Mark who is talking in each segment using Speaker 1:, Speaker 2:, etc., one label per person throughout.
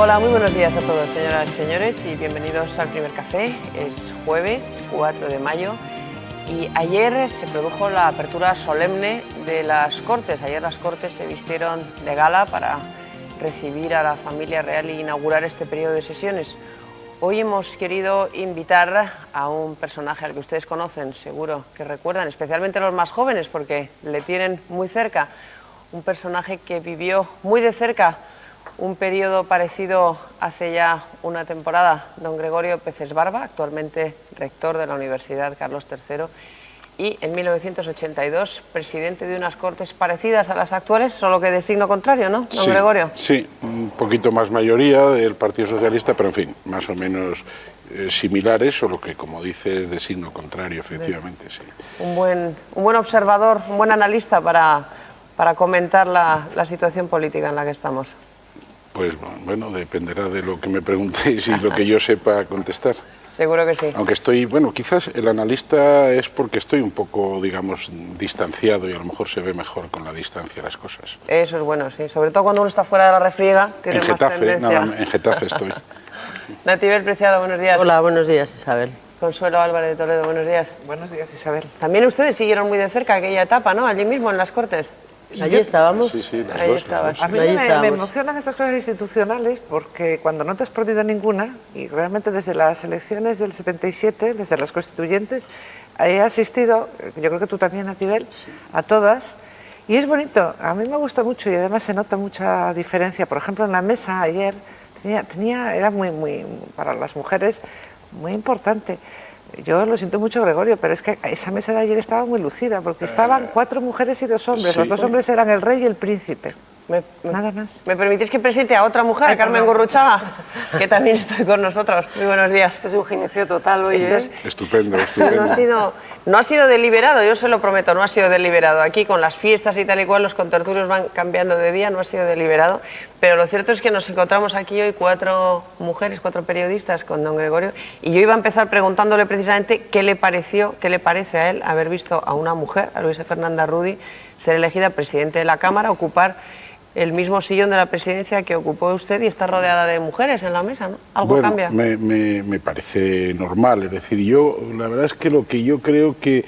Speaker 1: Hola, muy buenos días a todos, señoras y señores, y bienvenidos al Primer Café. Es jueves 4 de mayo y ayer se produjo la apertura solemne de las Cortes. Ayer las Cortes se vistieron de gala para recibir a la familia real e inaugurar este periodo de sesiones. Hoy hemos querido invitar a un personaje al que ustedes conocen, seguro que recuerdan, especialmente los más jóvenes porque le tienen muy cerca. Un personaje que vivió muy de cerca un periodo parecido hace ya una temporada, don Gregorio Peces Barba, actualmente rector de la Universidad Carlos III, y en 1982 presidente de unas Cortes parecidas a las actuales, solo que de signo contrario, ¿no, don Gregorio?
Speaker 2: Sí, un poquito más mayoría del Partido Socialista, pero en fin, más o menos similares, solo que, como dices, de signo contrario, efectivamente, sí.
Speaker 1: Un buen observador, un buen analista para comentar la situación política en la que estamos.
Speaker 2: Pues bueno, dependerá de lo que me preguntéis y lo que yo sepa contestar.
Speaker 1: Seguro que sí.
Speaker 2: Aunque estoy, bueno, quizás el analista es porque estoy un poco, digamos, distanciado y a lo mejor se ve mejor con la distancia las cosas.
Speaker 1: Eso es bueno, sí. Sobre todo cuando uno está fuera de la refriega, tiene más tendencia.
Speaker 2: En Getafe estoy.
Speaker 1: Natividad Preciado, buenos días.
Speaker 3: Hola, buenos días, Isabel.
Speaker 1: Consuelo Álvarez de Toledo, buenos días.
Speaker 4: Buenos días, Isabel.
Speaker 1: También ustedes siguieron muy de cerca aquella etapa, ¿no? Allí mismo, en las Cortes.
Speaker 3: Allí estábamos.
Speaker 2: Sí, las
Speaker 1: Ahí
Speaker 2: dos.
Speaker 1: estabas.
Speaker 4: A mí me emocionan estas cosas institucionales porque cuando no te has perdido ninguna, y realmente desde las elecciones del 77, desde las constituyentes, he asistido, yo creo que tú también, Natibel, a todas, y es bonito, a mí me gusta mucho y además se nota mucha diferencia. Por ejemplo, en la mesa ayer era muy, para las mujeres, muy importante. Yo lo siento mucho, Gregorio, pero es que esa mesa de ayer estaba muy lucida, porque estaban 4 mujeres y 2 hombres.
Speaker 2: Sí.
Speaker 4: Los 2 hombres eran el rey y el príncipe. Nada más.
Speaker 1: ¿Me permitís que presente a otra mujer, a Carmen Gurruchaga, que también está con nosotros? Muy buenos días.
Speaker 4: Esto es un gineceo total hoy, ¿eh?
Speaker 2: Estupendo.
Speaker 1: No ha sido deliberado, yo se lo prometo, no ha sido deliberado. Aquí con las fiestas y tal y cual, los contertulios van cambiando de día, no ha sido deliberado. Pero lo cierto es que nos encontramos aquí hoy 4 mujeres, 4 periodistas con don Gregorio. Y yo iba a empezar preguntándole precisamente qué le parece a él haber visto a una mujer, a Luisa Fernanda Rudi, ser elegida presidente de la Cámara, ocupar el mismo sillón de la presidencia que ocupó usted y está rodeada de mujeres en la mesa, ¿no? ¿Algo cambia?
Speaker 2: Me parece normal, es decir, yo la verdad es que lo que yo creo que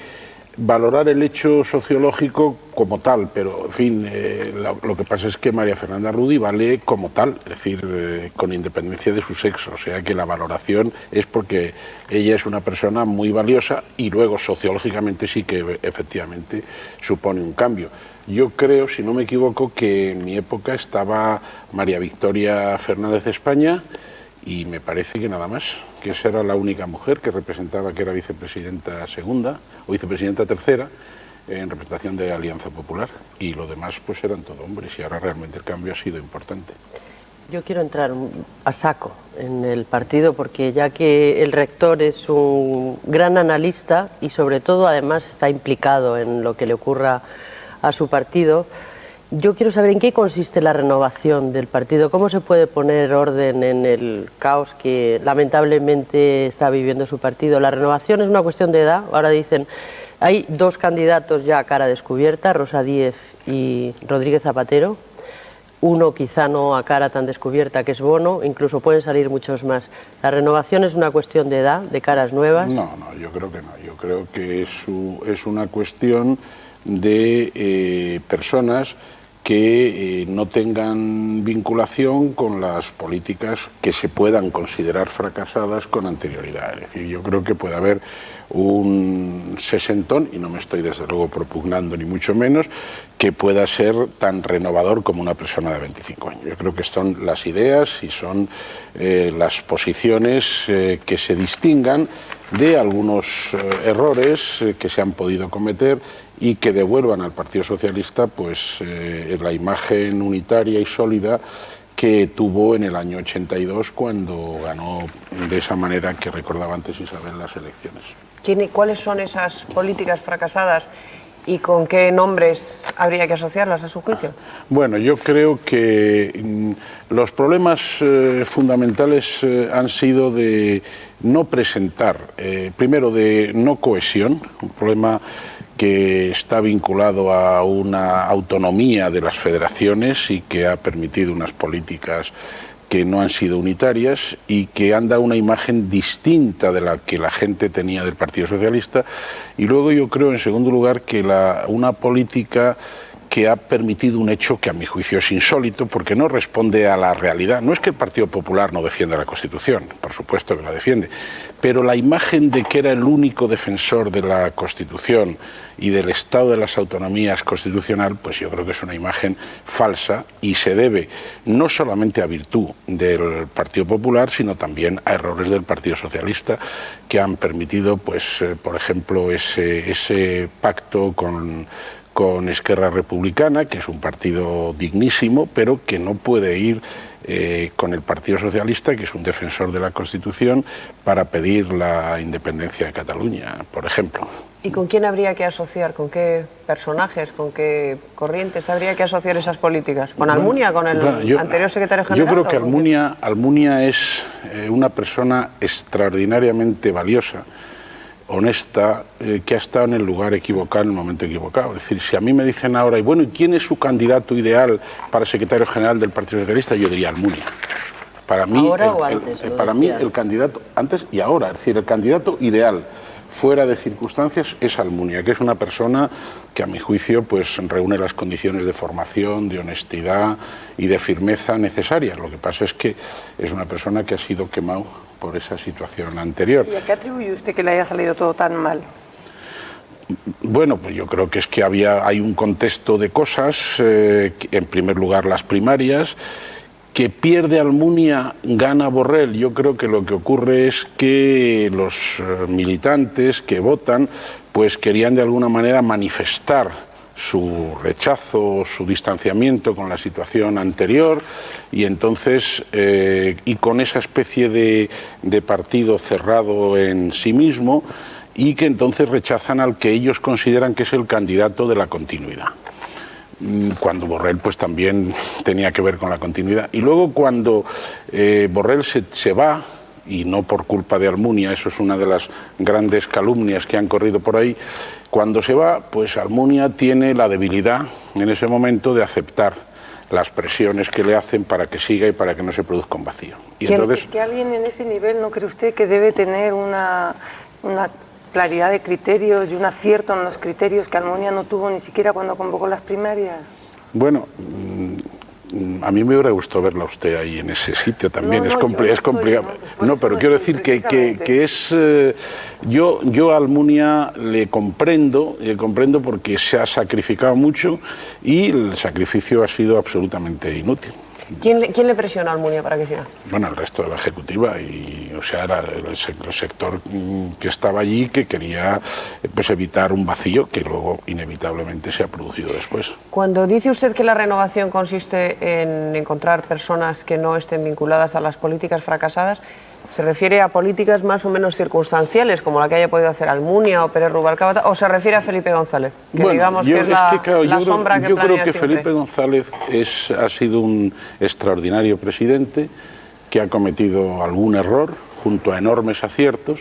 Speaker 2: valorar el hecho sociológico como tal, pero en fin, lo que pasa es que María Fernanda Rudi vale como tal, es decir, con independencia de su sexo, o sea que la valoración es porque ella es una persona muy valiosa y luego sociológicamente sí que efectivamente supone un cambio. Yo creo, si no me equivoco, que en mi época estaba María Victoria Fernández de España y me parece que nada más, que esa era la única mujer que representaba, que era vicepresidenta segunda o vicepresidenta tercera en representación de Alianza Popular, y lo demás pues eran todo hombres, y ahora realmente el cambio ha sido importante.
Speaker 3: Yo quiero entrar a saco en el partido porque ya que el rector es un gran analista y sobre todo además está implicado en lo que le ocurra a su partido, yo quiero saber en qué consiste la renovación del partido, cómo se puede poner orden en el caos que lamentablemente está viviendo su partido. La renovación es una cuestión de edad, ahora dicen, hay 2 candidatos ya a cara descubierta, Rosa Díez y Rodríguez Zapatero, uno quizá no a cara tan descubierta que es Bono, incluso pueden salir muchos más. ¿La renovación es una cuestión de edad, de caras nuevas?
Speaker 2: No, yo creo que no, yo creo que es una cuestión de personas que no tengan vinculación con las políticas que se puedan considerar fracasadas con anterioridad. Es decir, yo creo que puede haber un sesentón, y no me estoy desde luego propugnando ni mucho menos, que pueda ser tan renovador como una persona de 25 años. Yo creo que son las ideas y son las posiciones que se distingan de algunos errores que se han podido cometer y que devuelvan al Partido Socialista pues la imagen unitaria y sólida que tuvo en el año 82 cuando ganó de esa manera que recordaba antes Isabel las elecciones.
Speaker 1: ¿Cuáles son esas políticas fracasadas y con qué nombres habría que asociarlas a su juicio?
Speaker 2: Bueno, yo creo que los problemas fundamentales han sido de no presentar, primero de no cohesión, un problema que está vinculado a una autonomía de las federaciones y que ha permitido unas políticas que no han sido unitarias y que han dado una imagen distinta de la que la gente tenía del Partido Socialista. Y luego yo creo, en segundo lugar, que una política que ha permitido un hecho que a mi juicio es insólito porque no responde a la realidad. No es que el Partido Popular no defienda la Constitución, por supuesto que la defiende, pero la imagen de que era el único defensor de la Constitución y del Estado de las autonomías constitucional, pues yo creo que es una imagen falsa y se debe no solamente a virtud del Partido Popular, sino también a errores del Partido Socialista que han permitido, pues, por ejemplo, ese pacto con Esquerra Republicana, que es un partido dignísimo, pero que no puede ir con el Partido Socialista, que es un defensor de la Constitución, para pedir la independencia de Cataluña, por ejemplo.
Speaker 1: ¿Y con quién habría que asociar? ¿Con qué personajes? ¿Con qué corrientes habría que asociar esas políticas? ¿Con Almunia? ¿Con el anterior secretario general?
Speaker 2: Yo creo que Almunia es una persona extraordinariamente valiosa, honesta, que ha estado en el lugar equivocado en el momento equivocado. Es decir, si a mí me dicen ahora, y bueno, ¿y quién es su candidato ideal para secretario general del Partido Socialista? Yo diría Almunia. Para mí,
Speaker 3: ¿ahora o antes?
Speaker 2: Para mí el candidato, antes y ahora, es decir, el candidato ideal fuera de circunstancias es Almunia, que es una persona que a mi juicio pues reúne las condiciones de formación, de honestidad y de firmeza necesarias. Lo que pasa es que es una persona que ha sido quemado por esa situación anterior.
Speaker 5: ¿Y a qué atribuye usted que le haya salido todo tan mal?
Speaker 2: Bueno, pues yo creo que es que hay un contexto de cosas, en primer lugar las primarias, que pierde Almunia, gana Borrell. Yo creo que lo que ocurre es que los militantes que votan pues querían de alguna manera manifestar su rechazo, su distanciamiento con la situación anterior y entonces, y con esa especie de partido cerrado en sí mismo y que entonces rechazan al que ellos consideran que es el candidato de la continuidad. Cuando Borrell pues también tenía que ver con la continuidad. Y luego cuando Borrell se va, y no por culpa de Almunia, eso es una de las grandes calumnias que han corrido por ahí, cuando se va, pues Almunia tiene la debilidad en ese momento de aceptar las presiones que le hacen para que siga y para que no se produzca un vacío. Y entonces,
Speaker 5: ¿Es que alguien en ese nivel no cree usted que debe tener una claridad de criterios y un acierto en los criterios que Almunia no tuvo ni siquiera cuando convocó las primarias?
Speaker 2: Bueno, a mí me hubiera gustado verla a usted ahí en ese sitio también. Es complicado. No, pero quiero decir que es... Yo a Almunia le comprendo porque se ha sacrificado mucho y el sacrificio ha sido absolutamente inútil.
Speaker 1: ¿Quién le presiona a Almunia para que siga?
Speaker 2: Bueno, el resto de la ejecutiva y, o sea, era el sector que estaba allí que quería pues evitar un vacío que luego inevitablemente se ha producido después.
Speaker 1: Cuando dice usted que la renovación consiste en encontrar personas que no estén vinculadas a las políticas fracasadas, ¿se refiere a políticas más o menos circunstanciales, como la que haya podido hacer Almunia o Pérez Rubalcaba, o se refiere a Felipe González, que
Speaker 2: bueno,
Speaker 1: digamos que es la sombra que planea siempre?
Speaker 2: Yo creo que Felipe González ha sido un extraordinario presidente que ha cometido algún error junto a enormes aciertos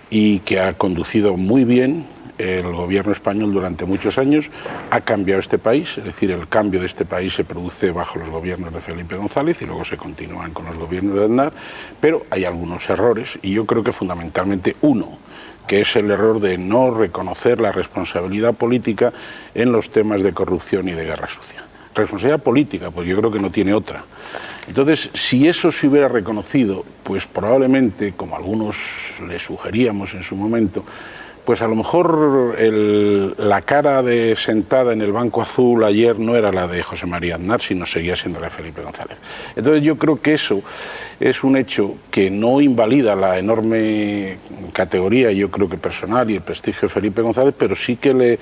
Speaker 2: y que ha conducido muy bien el gobierno español durante muchos años, ha cambiado este país, es decir, el cambio de este país se produce bajo los gobiernos de Felipe González y luego se continúan con los gobiernos de Aznar, pero hay algunos errores y yo creo que fundamentalmente uno, que es el error de no reconocer la responsabilidad política en los temas de corrupción y de guerra sucia. Responsabilidad política, pues yo creo que no tiene otra. Entonces, si eso se hubiera reconocido, pues probablemente, como algunos le sugeríamos en su momento, pues a lo mejor la cara sentada en el banco azul ayer no era la de José María Aznar, sino seguía siendo la de Felipe González. Entonces yo creo que eso es un hecho que no invalida la enorme categoría, yo creo que personal y el prestigio de Felipe González, pero sí que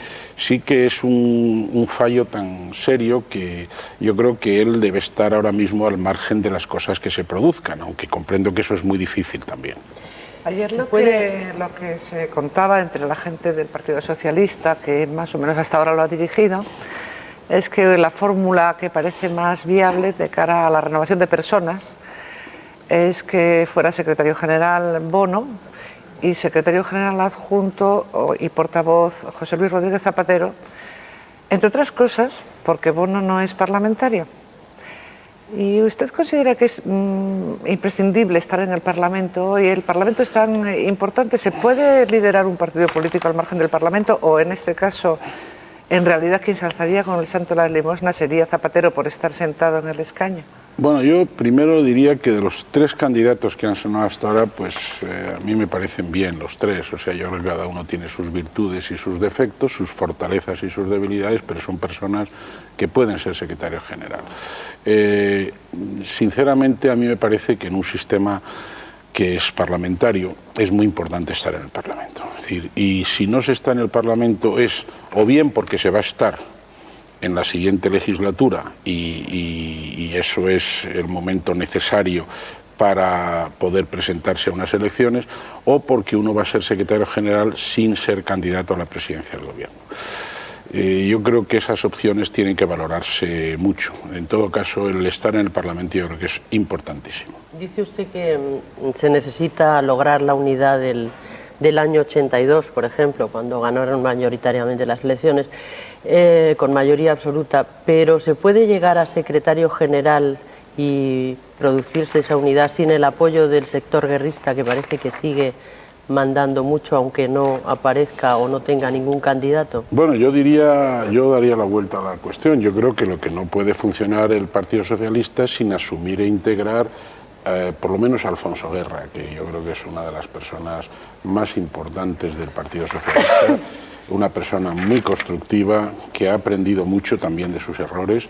Speaker 2: es un fallo tan serio que yo creo que él debe estar ahora mismo al margen de las cosas que se produzcan, aunque comprendo que eso es muy difícil también.
Speaker 4: Ayer lo que se contaba entre la gente del Partido Socialista, que más o menos hasta ahora lo ha dirigido, es que la fórmula que parece más viable de cara a la renovación de personas es que fuera secretario general Bono y secretario general adjunto y portavoz José Luis Rodríguez Zapatero, entre otras cosas porque Bono no es parlamentario. ¿Y usted considera que es imprescindible estar en el Parlamento? ¿Y el Parlamento es tan importante? ¿Se puede liderar un partido político al margen del Parlamento? ¿O en este caso, en realidad, quien se alzaría con el santo de la limosna sería Zapatero por estar sentado en el escaño?
Speaker 2: Bueno, yo primero diría que de los tres candidatos que han sonado hasta ahora, pues a mí me parecen bien los tres. O sea, yo creo que cada uno tiene sus virtudes y sus defectos, sus fortalezas y sus debilidades, pero son personas que pueden ser secretario general. Sinceramente, a mí me parece que en un sistema que es parlamentario es muy importante estar en el Parlamento. Es decir, y si no se está en el Parlamento es o bien porque se va a estar en la siguiente legislatura y eso es el momento necesario para poder presentarse a unas elecciones, o porque uno va a ser secretario general sin ser candidato a la presidencia del gobierno. Yo creo que esas opciones tienen que valorarse mucho. En todo caso, el estar en el Parlamento yo creo que es importantísimo.
Speaker 3: Dice usted que se necesita lograr la unidad del año 82, por ejemplo, cuando ganaron mayoritariamente las elecciones, con mayoría absoluta, pero ¿se puede llegar a secretario general y producirse esa unidad sin el apoyo del sector guerrista, que parece que sigue mandando mucho, aunque no aparezca o no tenga ningún candidato?
Speaker 2: Bueno, yo daría la vuelta a la cuestión. Yo creo que lo que no puede funcionar el Partido Socialista es sin asumir e integrar por lo menos a Alfonso Guerra, que yo creo que es una de las personas más importantes del Partido Socialista, una persona muy constructiva, que ha aprendido mucho también de sus errores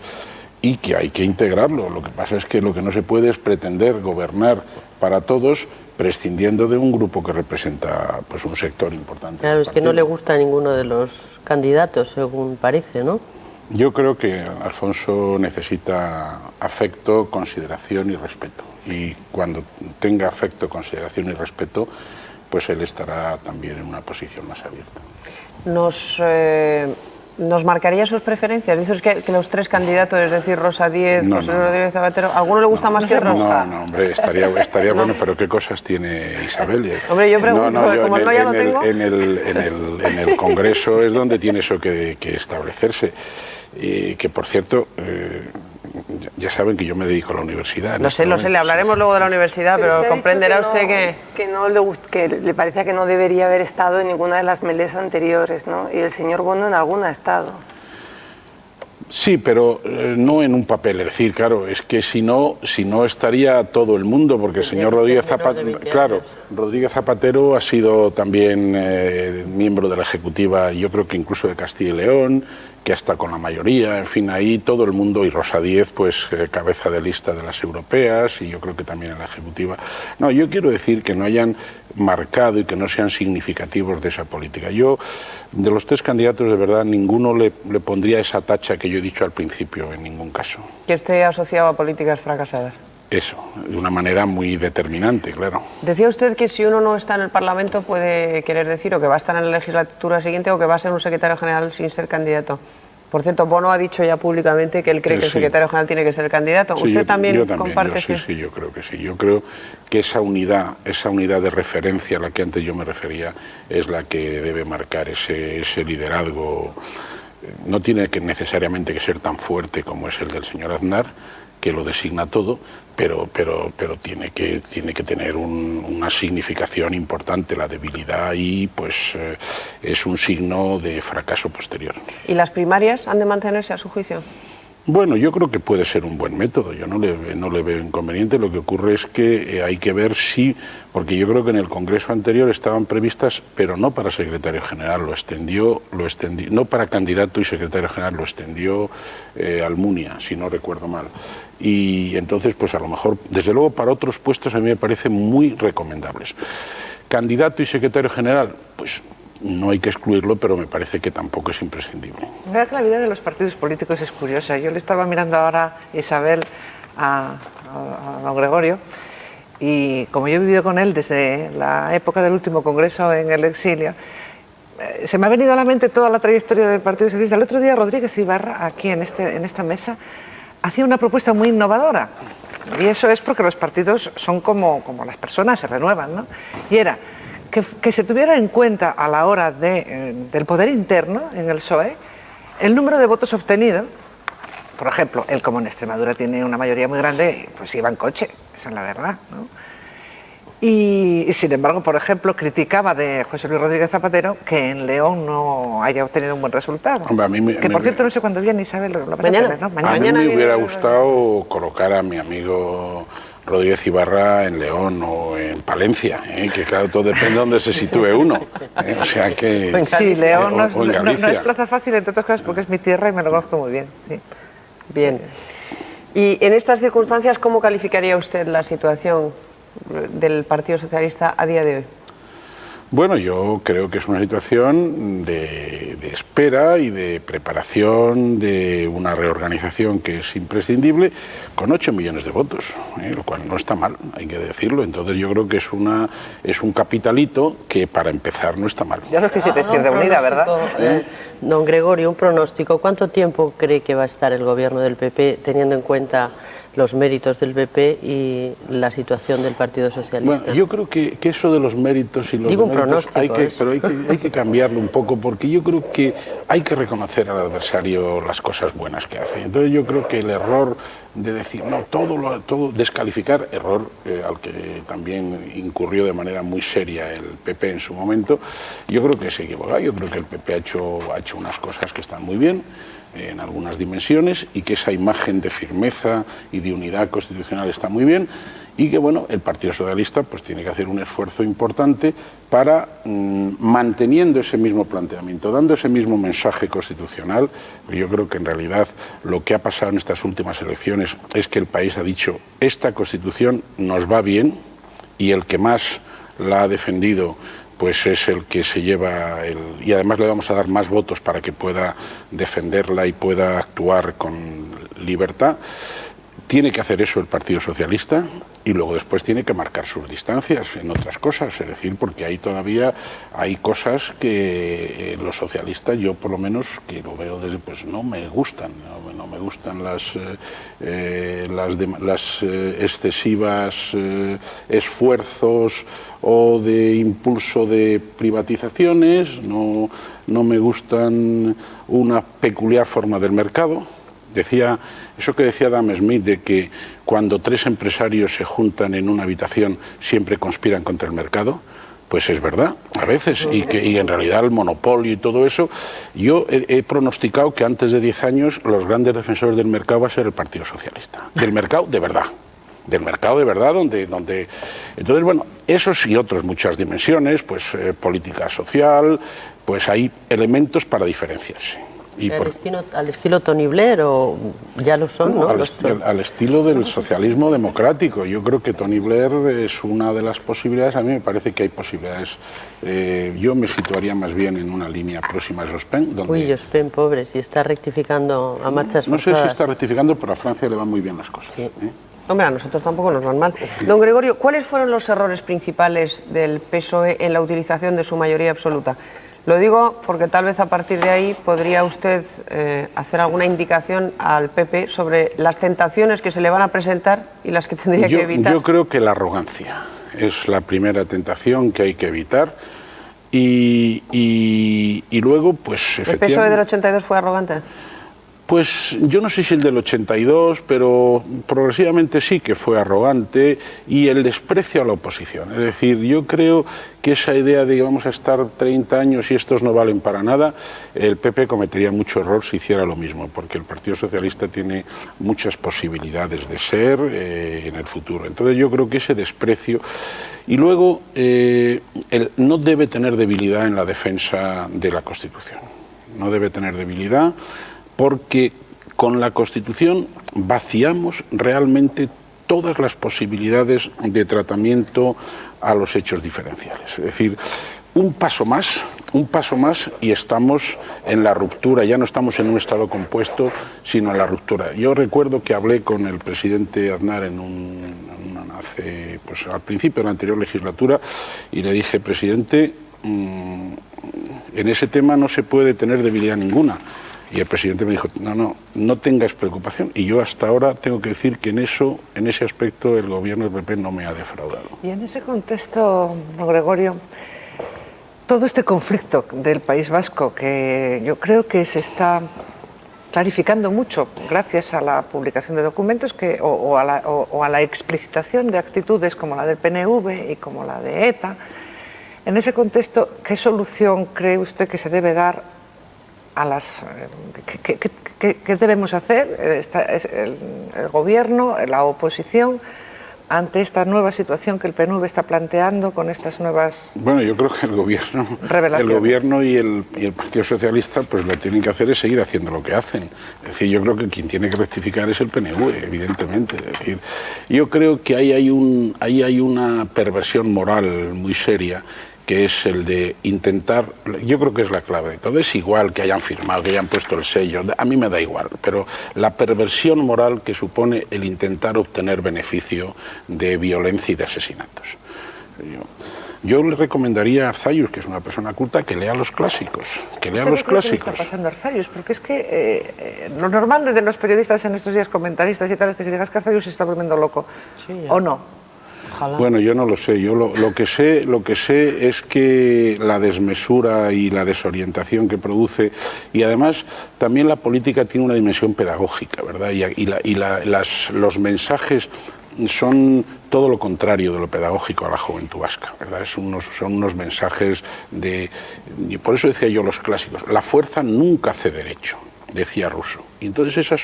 Speaker 2: y que hay que integrarlo. Lo que pasa es que lo que no se puede es pretender gobernar para todos prescindiendo de un grupo que representa pues un sector importante.
Speaker 3: Claro, es que no le gusta a ninguno de los candidatos, según parece, ¿no?
Speaker 2: Yo creo que Alfonso necesita afecto, consideración y respeto. Y cuando tenga afecto, consideración y respeto, pues él estará también en una posición más abierta.
Speaker 1: ¿Nos marcaría sus preferencias? Dices que los tres candidatos, es decir, Rosa Díez, José Rodríguez Zapatero, ¿alguno le gusta más que otro?
Speaker 2: No, hombre, estaría bueno, pero ¿qué cosas tiene Isabel?
Speaker 1: Hombre, yo pregunto, como no ya lo tengo.
Speaker 2: En el Congreso es donde tiene eso que establecerse. Que, por cierto, ya saben que yo me dedico a la universidad.
Speaker 1: Lo sé, le hablaremos luego de la universidad, pero comprenderá usted
Speaker 5: que le parecía que no debería haber estado en ninguna de las melés anteriores, ¿no? Y el señor Bono en alguna ha estado.
Speaker 2: Sí, pero no en un papel. Es decir, claro, es que si no estaría todo el mundo, porque el señor Rodríguez Zapatero, Rodríguez Zapatero ha sido también miembro de la Ejecutiva, yo creo que incluso de Castilla y León, que hasta con la mayoría, en fin, ahí todo el mundo, y Rosa Díez, pues cabeza de lista de las europeas, y yo creo que también en la Ejecutiva. No, yo quiero decir que no hayan marcado y que no sean significativos de esa política. Yo, de los tres candidatos, de verdad, ninguno le pondría esa tacha que yo he dicho al principio, en ningún caso.
Speaker 1: Que esté asociado a políticas fracasadas.
Speaker 2: Eso, de una manera muy determinante, claro.
Speaker 1: Decía usted que si uno no está en el Parlamento puede querer decir o que va a estar en la legislatura siguiente o que va a ser un secretario general sin ser candidato. Por cierto, Bono ha dicho ya públicamente que él cree que el secretario general tiene que ser candidato.
Speaker 2: Sí,
Speaker 1: ¿Usted también comparte?
Speaker 2: Sí, yo creo que sí. Yo creo que esa unidad de referencia a la que antes yo me refería es la que debe marcar ese liderazgo. No tiene que necesariamente que ser tan fuerte como es el del señor Aznar, que lo designa todo, pero tiene que tener una significación importante. La debilidad ahí pues es un signo de fracaso posterior.
Speaker 1: ¿Y las primarias han de mantenerse a su juicio?
Speaker 2: Bueno, yo creo que puede ser un buen método, yo no le veo inconveniente. Lo que ocurre es que hay que ver si, porque yo creo que en el Congreso anterior estaban previstas, pero no para secretario general, lo extendió, no para candidato y secretario general, lo extendió Almunia, si no recuerdo mal. Y entonces, pues a lo mejor, desde luego para otros puestos a mí me parecen muy recomendables. Candidato y secretario general, pues no hay que excluirlo, pero me parece que tampoco es imprescindible.
Speaker 4: Ver que la vida de los partidos políticos es curiosa. Yo le estaba mirando ahora, Isabel, a don Gregorio, y como yo he vivido con él desde la época del último congreso en el exilio, se me ha venido a la mente toda la trayectoria del Partido Socialista. El otro día Rodríguez Ibarra, aquí en esta mesa, hacía una propuesta muy innovadora, y eso es porque los partidos son como las personas, se renuevan, ¿no? Y era que se tuviera en cuenta a la hora del poder interno en el PSOE el número de votos obtenidos por ejemplo, él como en Extremadura tiene una mayoría muy grande, pues iba en coche, esa es la verdad, ¿no? Y sin embargo, por ejemplo, criticaba de José Luis Rodríguez Zapatero que en León no haya obtenido un buen resultado.
Speaker 2: Hombre,
Speaker 4: que por cierto no sé cuándo viene, Isabel, lo vas
Speaker 3: Mañana.
Speaker 4: a tener, ¿no?
Speaker 2: A mí
Speaker 1: Mañana
Speaker 2: me hubiera
Speaker 1: viene-
Speaker 2: gustado colocar a mi amigo Rodríguez Ibarra en León o en Palencia, que claro, todo depende de dónde se sitúe uno. O sea que...
Speaker 4: Sí, León no es,
Speaker 2: o en
Speaker 4: no
Speaker 2: Galicia.
Speaker 4: es plaza fácil, entre otras cosas, porque es mi tierra y me lo conozco muy bien. Sí.
Speaker 1: Bien. Y en estas circunstancias, ¿cómo calificaría usted la situación del Partido Socialista a día de hoy?
Speaker 2: Bueno, yo creo que es una situación de espera y de preparación de una reorganización que es imprescindible con 8 millones de votos, lo cual no está mal, hay que decirlo. Entonces yo creo que es un capitalito que para empezar no está mal.
Speaker 4: Ya no quisiste decir de
Speaker 3: Un
Speaker 4: unida, ¿verdad?
Speaker 3: pronóstico, don Gregorio, un pronóstico. ¿Cuánto tiempo cree que va a estar el gobierno del PP teniendo en cuenta los méritos del PP y la situación del Partido Socialista?
Speaker 2: Bueno, yo creo que eso de los méritos y los
Speaker 3: Digo un
Speaker 2: deméritos
Speaker 3: pronóstico,
Speaker 2: pero hay que cambiarlo un poco, porque yo creo que hay que reconocer al adversario las cosas buenas que hace. Entonces yo creo que el error de decir, no, todo descalificar, error al que también incurrió de manera muy seria el PP en su momento, yo creo que se equivoca. Yo creo que el PP ha hecho unas cosas que están muy bien en algunas dimensiones, y que esa imagen de firmeza y de unidad constitucional está muy bien, y que bueno, el Partido Socialista pues tiene que hacer un esfuerzo importante para, manteniendo ese mismo planteamiento, dando ese mismo mensaje constitucional. Yo creo que en realidad lo que ha pasado en estas últimas elecciones es que el país ha dicho, esta Constitución nos va bien, y el que más la ha defendido pues es el que se lleva y además le vamos a dar más votos para que pueda defenderla y pueda actuar con libertad. Tiene que hacer eso el Partido Socialista, y luego después tiene que marcar sus distancias en otras cosas, es decir, porque ahí todavía hay cosas que los socialistas, yo por lo menos que lo veo desde, pues no me gustan, no me gustan las excesivas esfuerzos o de impulso de privatizaciones, no me gustan una peculiar forma del mercado. Eso que decía Adam Smith, de que cuando 3 empresarios se juntan en una habitación siempre conspiran contra el mercado, pues es verdad, a veces, y en realidad el monopolio y todo eso. Yo he pronosticado que antes de 10 años los grandes defensores del mercado va a ser el Partido Socialista, del mercado de verdad. Donde entonces, bueno, esos y otros muchas dimensiones, pues política social, pues hay elementos para diferenciarse. Y
Speaker 3: al estilo Tony Blair, o ya lo son, ¿no?
Speaker 2: Al estilo del socialismo democrático. Yo creo que Tony Blair es una de las posibilidades. A mí me parece que hay posibilidades. Yo me situaría más bien en una línea próxima a Jospin.
Speaker 3: Uy, Jospin, pobre, si está rectificando a marchas forzadas.
Speaker 2: No sé si está rectificando, pero a Francia le van muy bien las cosas.
Speaker 3: Sí.
Speaker 1: Hombre, a nosotros tampoco nos van mal. Don Gregorio, ¿cuáles fueron los errores principales del PSOE en la utilización de su mayoría absoluta? Lo digo porque tal vez a partir de ahí podría usted hacer alguna indicación al PP sobre las tentaciones que se le van a presentar y las que tendría que evitar.
Speaker 2: Yo creo que la arrogancia es la primera tentación que hay que evitar, y luego, pues efectivamente...
Speaker 1: ¿El PSOE del 82 fue arrogante?
Speaker 2: Pues yo no sé si el del 82, pero progresivamente sí que fue arrogante, y el desprecio a la oposición. Es decir, yo creo que esa idea de que vamos a estar 30 años y estos no valen para nada, el PP cometería mucho error si hiciera lo mismo, porque el Partido Socialista tiene muchas posibilidades de ser en el futuro. Entonces yo creo que ese desprecio... Y luego, no debe tener debilidad en la defensa de la Constitución. No debe tener debilidad, porque con la Constitución vaciamos realmente todas las posibilidades de tratamiento a los hechos diferenciales. Es decir, un paso más y estamos en la ruptura. Ya no estamos en un estado compuesto, sino en la ruptura. Yo recuerdo que hablé con el presidente Aznar al principio de la anterior legislatura, y le dije, presidente, en ese tema no se puede tener debilidad ninguna. Y el presidente me dijo, no tengas preocupación. Y yo hasta ahora tengo que decir que en ese aspecto el gobierno del PP no me ha defraudado.
Speaker 4: Y en ese contexto, don Gregorio, todo este conflicto del País Vasco, que yo creo que se está clarificando mucho gracias a la publicación de documentos o a la explicitación de actitudes como la del PNV y como la de ETA. En ese contexto, ¿qué solución cree usted que se debe dar a las... ¿Qué debemos hacer el gobierno, la oposición, ante esta nueva situación que el PNV está planteando con estas nuevas...
Speaker 2: Bueno, yo creo que el gobierno y el Partido Socialista pues lo que tienen que hacer es seguir haciendo lo que hacen. Es decir, yo creo que quien tiene que rectificar es el PNV, evidentemente. Es decir, yo creo que ahí hay una perversión moral muy seria, que es el de intentar, yo creo que es la clave de todo, es igual que hayan firmado, que hayan puesto el sello, a mí me da igual, pero la perversión moral que supone el intentar obtener beneficio de violencia y de asesinatos. Yo le recomendaría a Arzallus, que es una persona culta, que lea los clásicos, que lea los clásicos.
Speaker 4: ¿Qué está pasando, Arzallus? Porque es que lo normal de los periodistas en estos días, comentaristas y tal, es que si digas que Arzallus se está volviendo loco, sí, ¿o no?
Speaker 3: Ojalá.
Speaker 2: Bueno, yo no lo sé. Yo lo que sé es que la desmesura y la desorientación que produce, y además también la política tiene una dimensión pedagógica, ¿verdad? Los mensajes son todo lo contrario de lo pedagógico a la juventud vasca, ¿verdad? Son unos mensajes de... Por eso decía yo los clásicos, la fuerza nunca hace derecho, decía Rousseau. Y entonces esas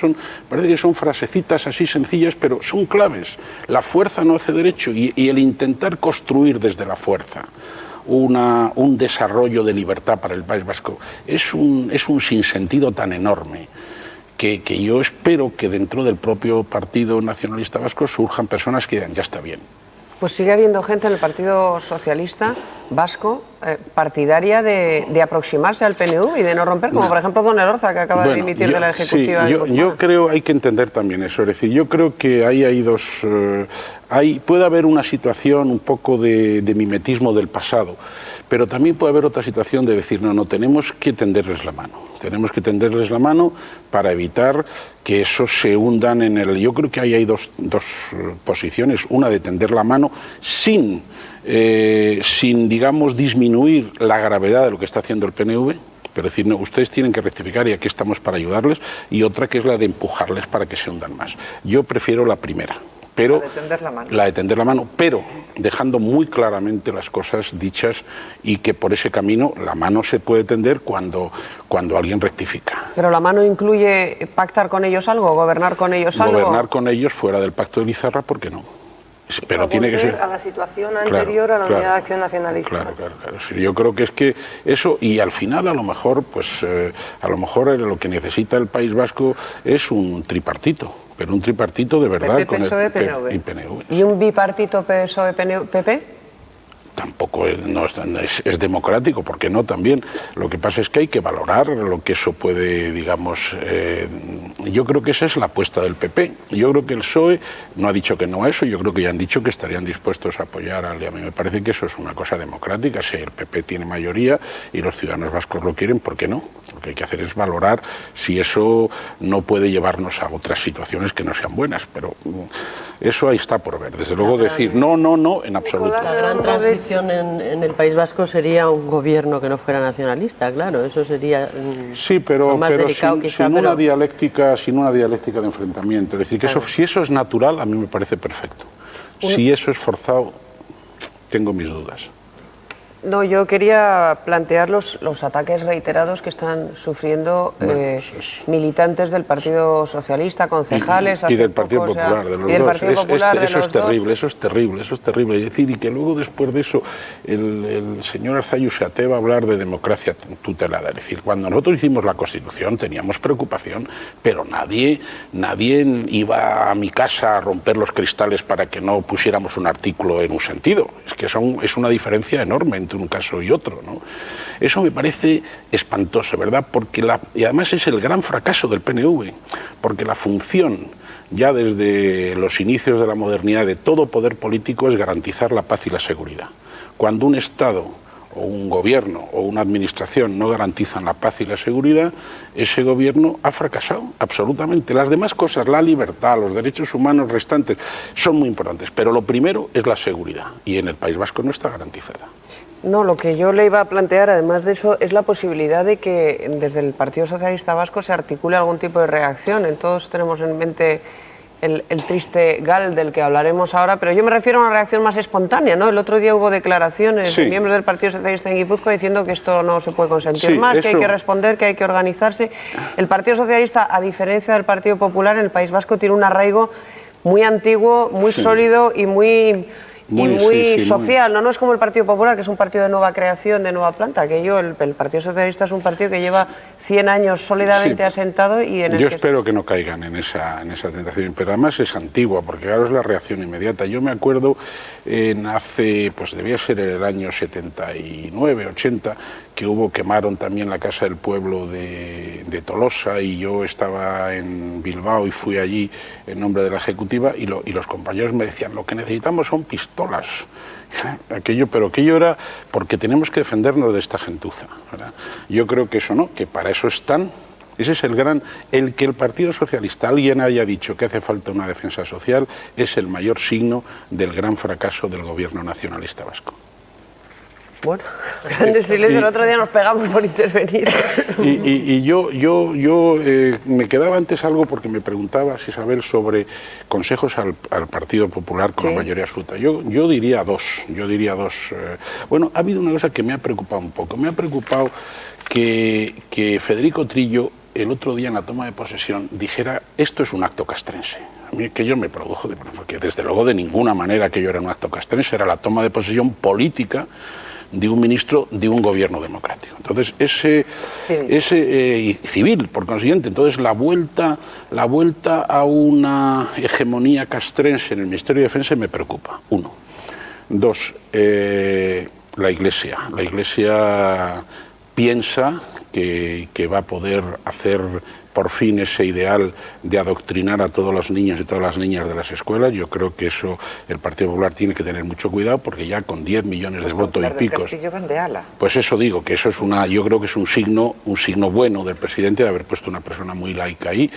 Speaker 2: parece que son frasecitas así sencillas, pero son claves. La fuerza no hace derecho, y el intentar construir desde la fuerza un desarrollo de libertad para el País Vasco es un sinsentido tan enorme que yo espero que dentro del propio Partido Nacionalista Vasco surjan personas que digan, ya está bien.
Speaker 1: Pues sigue habiendo gente en el Partido Socialista Vasco partidaria de aproximarse al PNV y de no romper, como por ejemplo don Elorza, que acaba de dimitir de la Ejecutiva.
Speaker 2: Sí, yo creo, hay que entender también eso, es decir, yo creo que ahí hay dos... puede haber una situación un poco de mimetismo del pasado, pero también puede haber otra situación de decir, no, tenemos que tenderles la mano. Tenemos que tenderles la mano para evitar que esos se hundan en el... Yo creo que ahí hay dos posiciones, una de tender la mano sin, digamos, disminuir la gravedad de lo que está haciendo el PNV, pero decir, no, ustedes tienen que rectificar y aquí estamos para ayudarles, y otra que es la de empujarles para que se hundan más. Yo prefiero la primera. Pero la de tender la mano, pero dejando muy claramente las cosas dichas, y que por ese camino la mano se puede tender cuando alguien rectifica.
Speaker 1: ¿Pero la mano incluye pactar con ellos algo, gobernar con ellos algo?
Speaker 2: Gobernar con ellos fuera del pacto de Lizarra, ¿por qué no? Pero tiene que ser
Speaker 5: a la situación anterior a la Unidad de Acción Nacionalista.
Speaker 2: Claro. Sí, yo creo que es que eso, y al final a lo mejor lo que necesita el País Vasco es un tripartito. Pero un tripartito de verdad
Speaker 4: PP, PSOE, PNV.
Speaker 2: y PNV.
Speaker 1: ¿Y un bipartito PSOE-PP?
Speaker 2: Tampoco es democrático, ¿por qué no? También lo que pasa es que hay que valorar lo que eso puede, digamos, yo creo que esa es la apuesta del PP. Yo creo que el PSOE no ha dicho que no a eso, yo creo que ya han dicho que estarían dispuestos a apoyar y a mí me parece que eso es una cosa democrática. Si el PP tiene mayoría y los ciudadanos vascos lo quieren, ¿por qué no? Lo que hay que hacer es valorar si eso no puede llevarnos a otras situaciones que no sean buenas, pero eso ahí está por ver. Desde luego decir no, en absoluto.
Speaker 3: La gran transición en el País Vasco sería un gobierno que no fuera nacionalista, claro, eso sería
Speaker 2: sí, pero
Speaker 3: más delicado quizá,
Speaker 2: sin una dialéctica de enfrentamiento. Es decir, que claro, si eso es natural, a mí me parece perfecto. Si eso es forzado, tengo mis dudas.
Speaker 1: No, yo quería plantear los ataques reiterados que están sufriendo militantes del Partido Socialista, concejales...
Speaker 2: Y del Partido Popular, de los dos. Eso es terrible. Es decir, y que luego después de eso el señor Arzallus se atreva a hablar de democracia tutelada. Es decir, cuando nosotros hicimos la Constitución teníamos preocupación, pero nadie iba a mi casa a romper los cristales para que no pusiéramos un artículo en un sentido. Es que es una diferencia enorme entre un caso y otro, ¿no? Eso me parece espantoso, ¿verdad? Y además es el gran fracaso del PNV, porque la función ya desde los inicios de la modernidad de todo poder político es garantizar la paz y la seguridad. Cuando un Estado o un gobierno o una administración no garantizan la paz y la seguridad, ese gobierno ha fracasado absolutamente. Las demás cosas, la libertad, los derechos humanos restantes, son muy importantes, pero lo primero es la seguridad, y en el País Vasco no está garantizada.
Speaker 1: No, lo que yo le iba a plantear, además de eso, es la posibilidad de que desde el Partido Socialista Vasco se articule algún tipo de reacción. Todos tenemos en mente el triste GAL del que hablaremos ahora, pero yo me refiero a una reacción más espontánea, ¿no? El otro día hubo declaraciones de miembros del Partido Socialista en Guipúzcoa diciendo que esto no se puede consentir más, que hay que responder, que hay que organizarse. El Partido Socialista, a diferencia del Partido Popular, en el País Vasco tiene un arraigo muy antiguo, muy sólido y muy social, ¿no? No es como el Partido Popular, que es un partido de nueva creación, de nueva planta. Aquello, el Partido Socialista es un partido que lleva 100 años sólidamente asentado y en el
Speaker 2: Yo espero que no caigan en esa tentación, pero además es antigua, porque claro, es la reacción inmediata. Yo me acuerdo pues debía ser el año 79, 80, que quemaron también la Casa del Pueblo de Tolosa, y yo estaba en Bilbao y fui allí en nombre de la Ejecutiva, y los compañeros me decían, lo que necesitamos son pistolas. Pero aquello era porque tenemos que defendernos de esta gentuza, ¿verdad? Yo creo que eso no, que para eso están. Ese es el que el Partido Socialista, alguien haya dicho que hace falta una defensa social, es el mayor signo del gran fracaso del gobierno nacionalista vasco.
Speaker 1: Bueno, grande silencio, el otro día nos pegamos por intervenir.
Speaker 2: Y yo me quedaba antes algo porque me preguntabas, Isabel, sobre consejos al Partido Popular con la mayoría absoluta. Yo diría dos. Bueno, ha habido una cosa que me ha preocupado un poco. Me ha preocupado que Federico Trillo el otro día en la toma de posesión dijera, esto es un acto castrense. A mí aquello me produjo, porque desde luego de ninguna manera aquello era un acto castrense, era la toma de posesión política de un ministro de un gobierno democrático. Entonces, civil, por consiguiente, entonces la vuelta a una hegemonía castrense en el Ministerio de Defensa me preocupa, uno. Dos, la Iglesia piensa que va a poder hacer por fin ese ideal de adoctrinar a todos los niños y todas las niñas de las escuelas. Yo creo que eso el Partido Popular tiene que tener mucho cuidado, porque ya con 10 millones de votos y picos, pues eso digo, que eso es yo creo que es un signo bueno del presidente de haber puesto una persona muy laica ahí.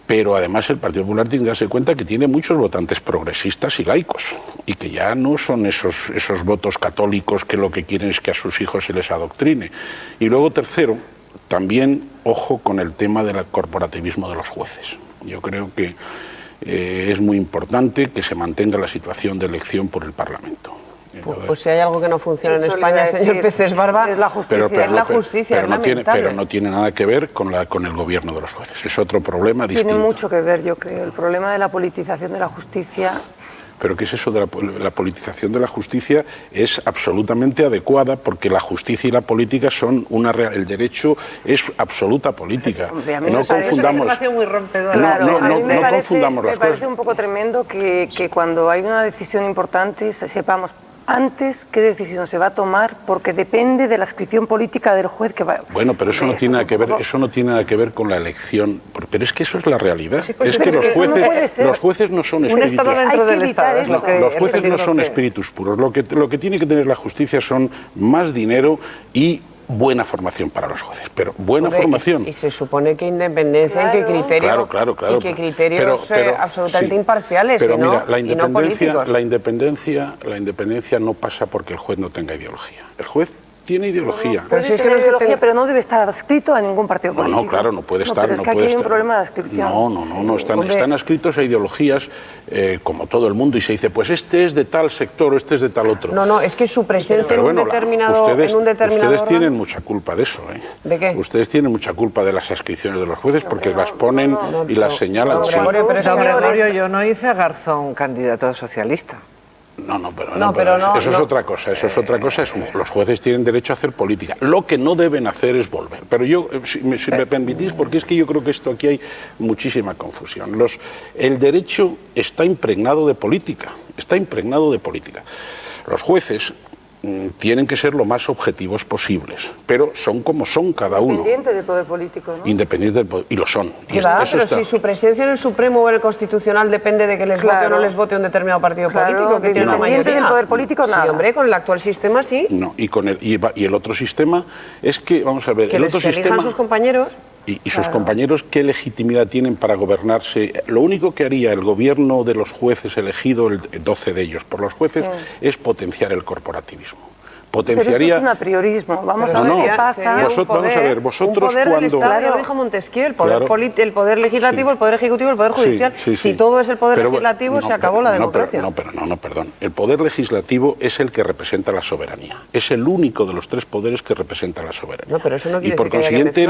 Speaker 2: Pero además el Partido Popular tiene que darse cuenta que tiene muchos votantes progresistas y laicos, y que ya no son esos votos católicos que lo que quieren es que a sus hijos se les adoctrine. Y luego, tercero, también ojo con el tema del corporativismo de los jueces. Yo creo que es muy importante que se mantenga la situación de elección por el Parlamento.
Speaker 1: Pues si hay algo que no funciona en España, señor Peces Barba,
Speaker 5: es la justicia.
Speaker 2: Pero no tiene nada que ver con el gobierno de los jueces. Es otro problema distinto.
Speaker 5: Tiene mucho que ver, yo creo. El problema de la politización de la justicia.
Speaker 2: Pero ¿qué es eso de la politización de la justicia? Es absolutamente adecuada, porque la justicia y la política son el derecho es absoluta política. No confundamos. No confundamos las cosas.
Speaker 5: Me parece un poco tremendo que cuando hay una decisión importante sepamos antes qué decisión se va a tomar, porque depende de la adscripción política del juez que va.
Speaker 2: Bueno, pero eso no tiene nada que ver con la elección, pero es que eso es la realidad. Sí, pues es que los jueces no son espíritus.
Speaker 4: Un Estado dentro del Estado.
Speaker 2: Los jueces no son espíritus puros. Lo que tiene que tener la justicia son más dinero y buena formación para los jueces, pero buena formación.
Speaker 1: Y se supone que independencia, y que criterios,
Speaker 2: claro,
Speaker 1: y que criterios absolutamente imparciales,
Speaker 2: pero
Speaker 1: mira,
Speaker 2: y
Speaker 1: no políticos.
Speaker 2: La independencia no pasa porque el juez no tenga ideología. El juez tiene ideología.
Speaker 5: Pero si es que pero no debe estar adscrito a ningún partido político.
Speaker 2: No, claro, no puede estar.
Speaker 5: Pero es que aquí hay un problema de adscripción.
Speaker 2: No, están adscritos a ideologías como todo el mundo, y se dice, pues este es de tal sector o este es de tal otro.
Speaker 1: No, es que su presencia en un determinado
Speaker 2: ustedes tienen mucha culpa de eso, ¿eh?
Speaker 1: ¿De qué?
Speaker 2: Ustedes tienen mucha culpa de las adscripciones de los jueces, porque las ponen y las señalan.
Speaker 4: Gregorio, yo no hice a Garzón candidato socialista.
Speaker 2: Eso es otra cosa. Los jueces tienen derecho a hacer política. Lo que no deben hacer es volver. Pero yo, si me permitís, porque es que yo creo que aquí hay muchísima confusión. El derecho está impregnado de política. Los jueces tienen que ser lo más objetivos posibles, pero son como son cada uno.
Speaker 5: Independiente del poder político, ¿no?
Speaker 2: Independiente del poder, y lo son.
Speaker 1: Pero si su presencia en el Supremo o en el Constitucional depende de que les vote o no les vote un determinado partido político, que tiene una mayoría.
Speaker 5: Del poder político, nada.
Speaker 1: Sí, hombre, con el actual sistema sí.
Speaker 2: No, y el otro sistema es que, vamos a ver,
Speaker 1: que
Speaker 2: el otro sistema...
Speaker 1: sus compañeros...
Speaker 2: Y sus compañeros, ¿qué legitimidad tienen para gobernarse? Lo único que haría el gobierno de los jueces elegido, el 12 de ellos por los jueces, es potenciar el corporativismo. potenciaría...
Speaker 5: Pero eso es un apriorismo. Vamos a ver
Speaker 2: no,
Speaker 5: qué pasa.
Speaker 2: vamos a ver, vosotros
Speaker 1: un poder
Speaker 2: cuando...
Speaker 1: del Estado, ya
Speaker 5: Claro.
Speaker 1: lo dijo Montesquieu, el poder,
Speaker 2: Claro.
Speaker 1: el poder legislativo,
Speaker 2: Sí.
Speaker 1: el poder ejecutivo, el poder judicial.
Speaker 2: Sí.
Speaker 1: Si todo es el poder
Speaker 2: Pero,
Speaker 1: legislativo,
Speaker 2: no,
Speaker 1: se acabó la
Speaker 2: pero-
Speaker 1: democracia.
Speaker 2: No, perdón. El poder legislativo es el que representa la soberanía. Es el único de los tres poderes que representa la soberanía.
Speaker 1: No, pero eso no
Speaker 2: y
Speaker 1: quiere
Speaker 2: por
Speaker 1: decir que haya que
Speaker 2: consiguiente,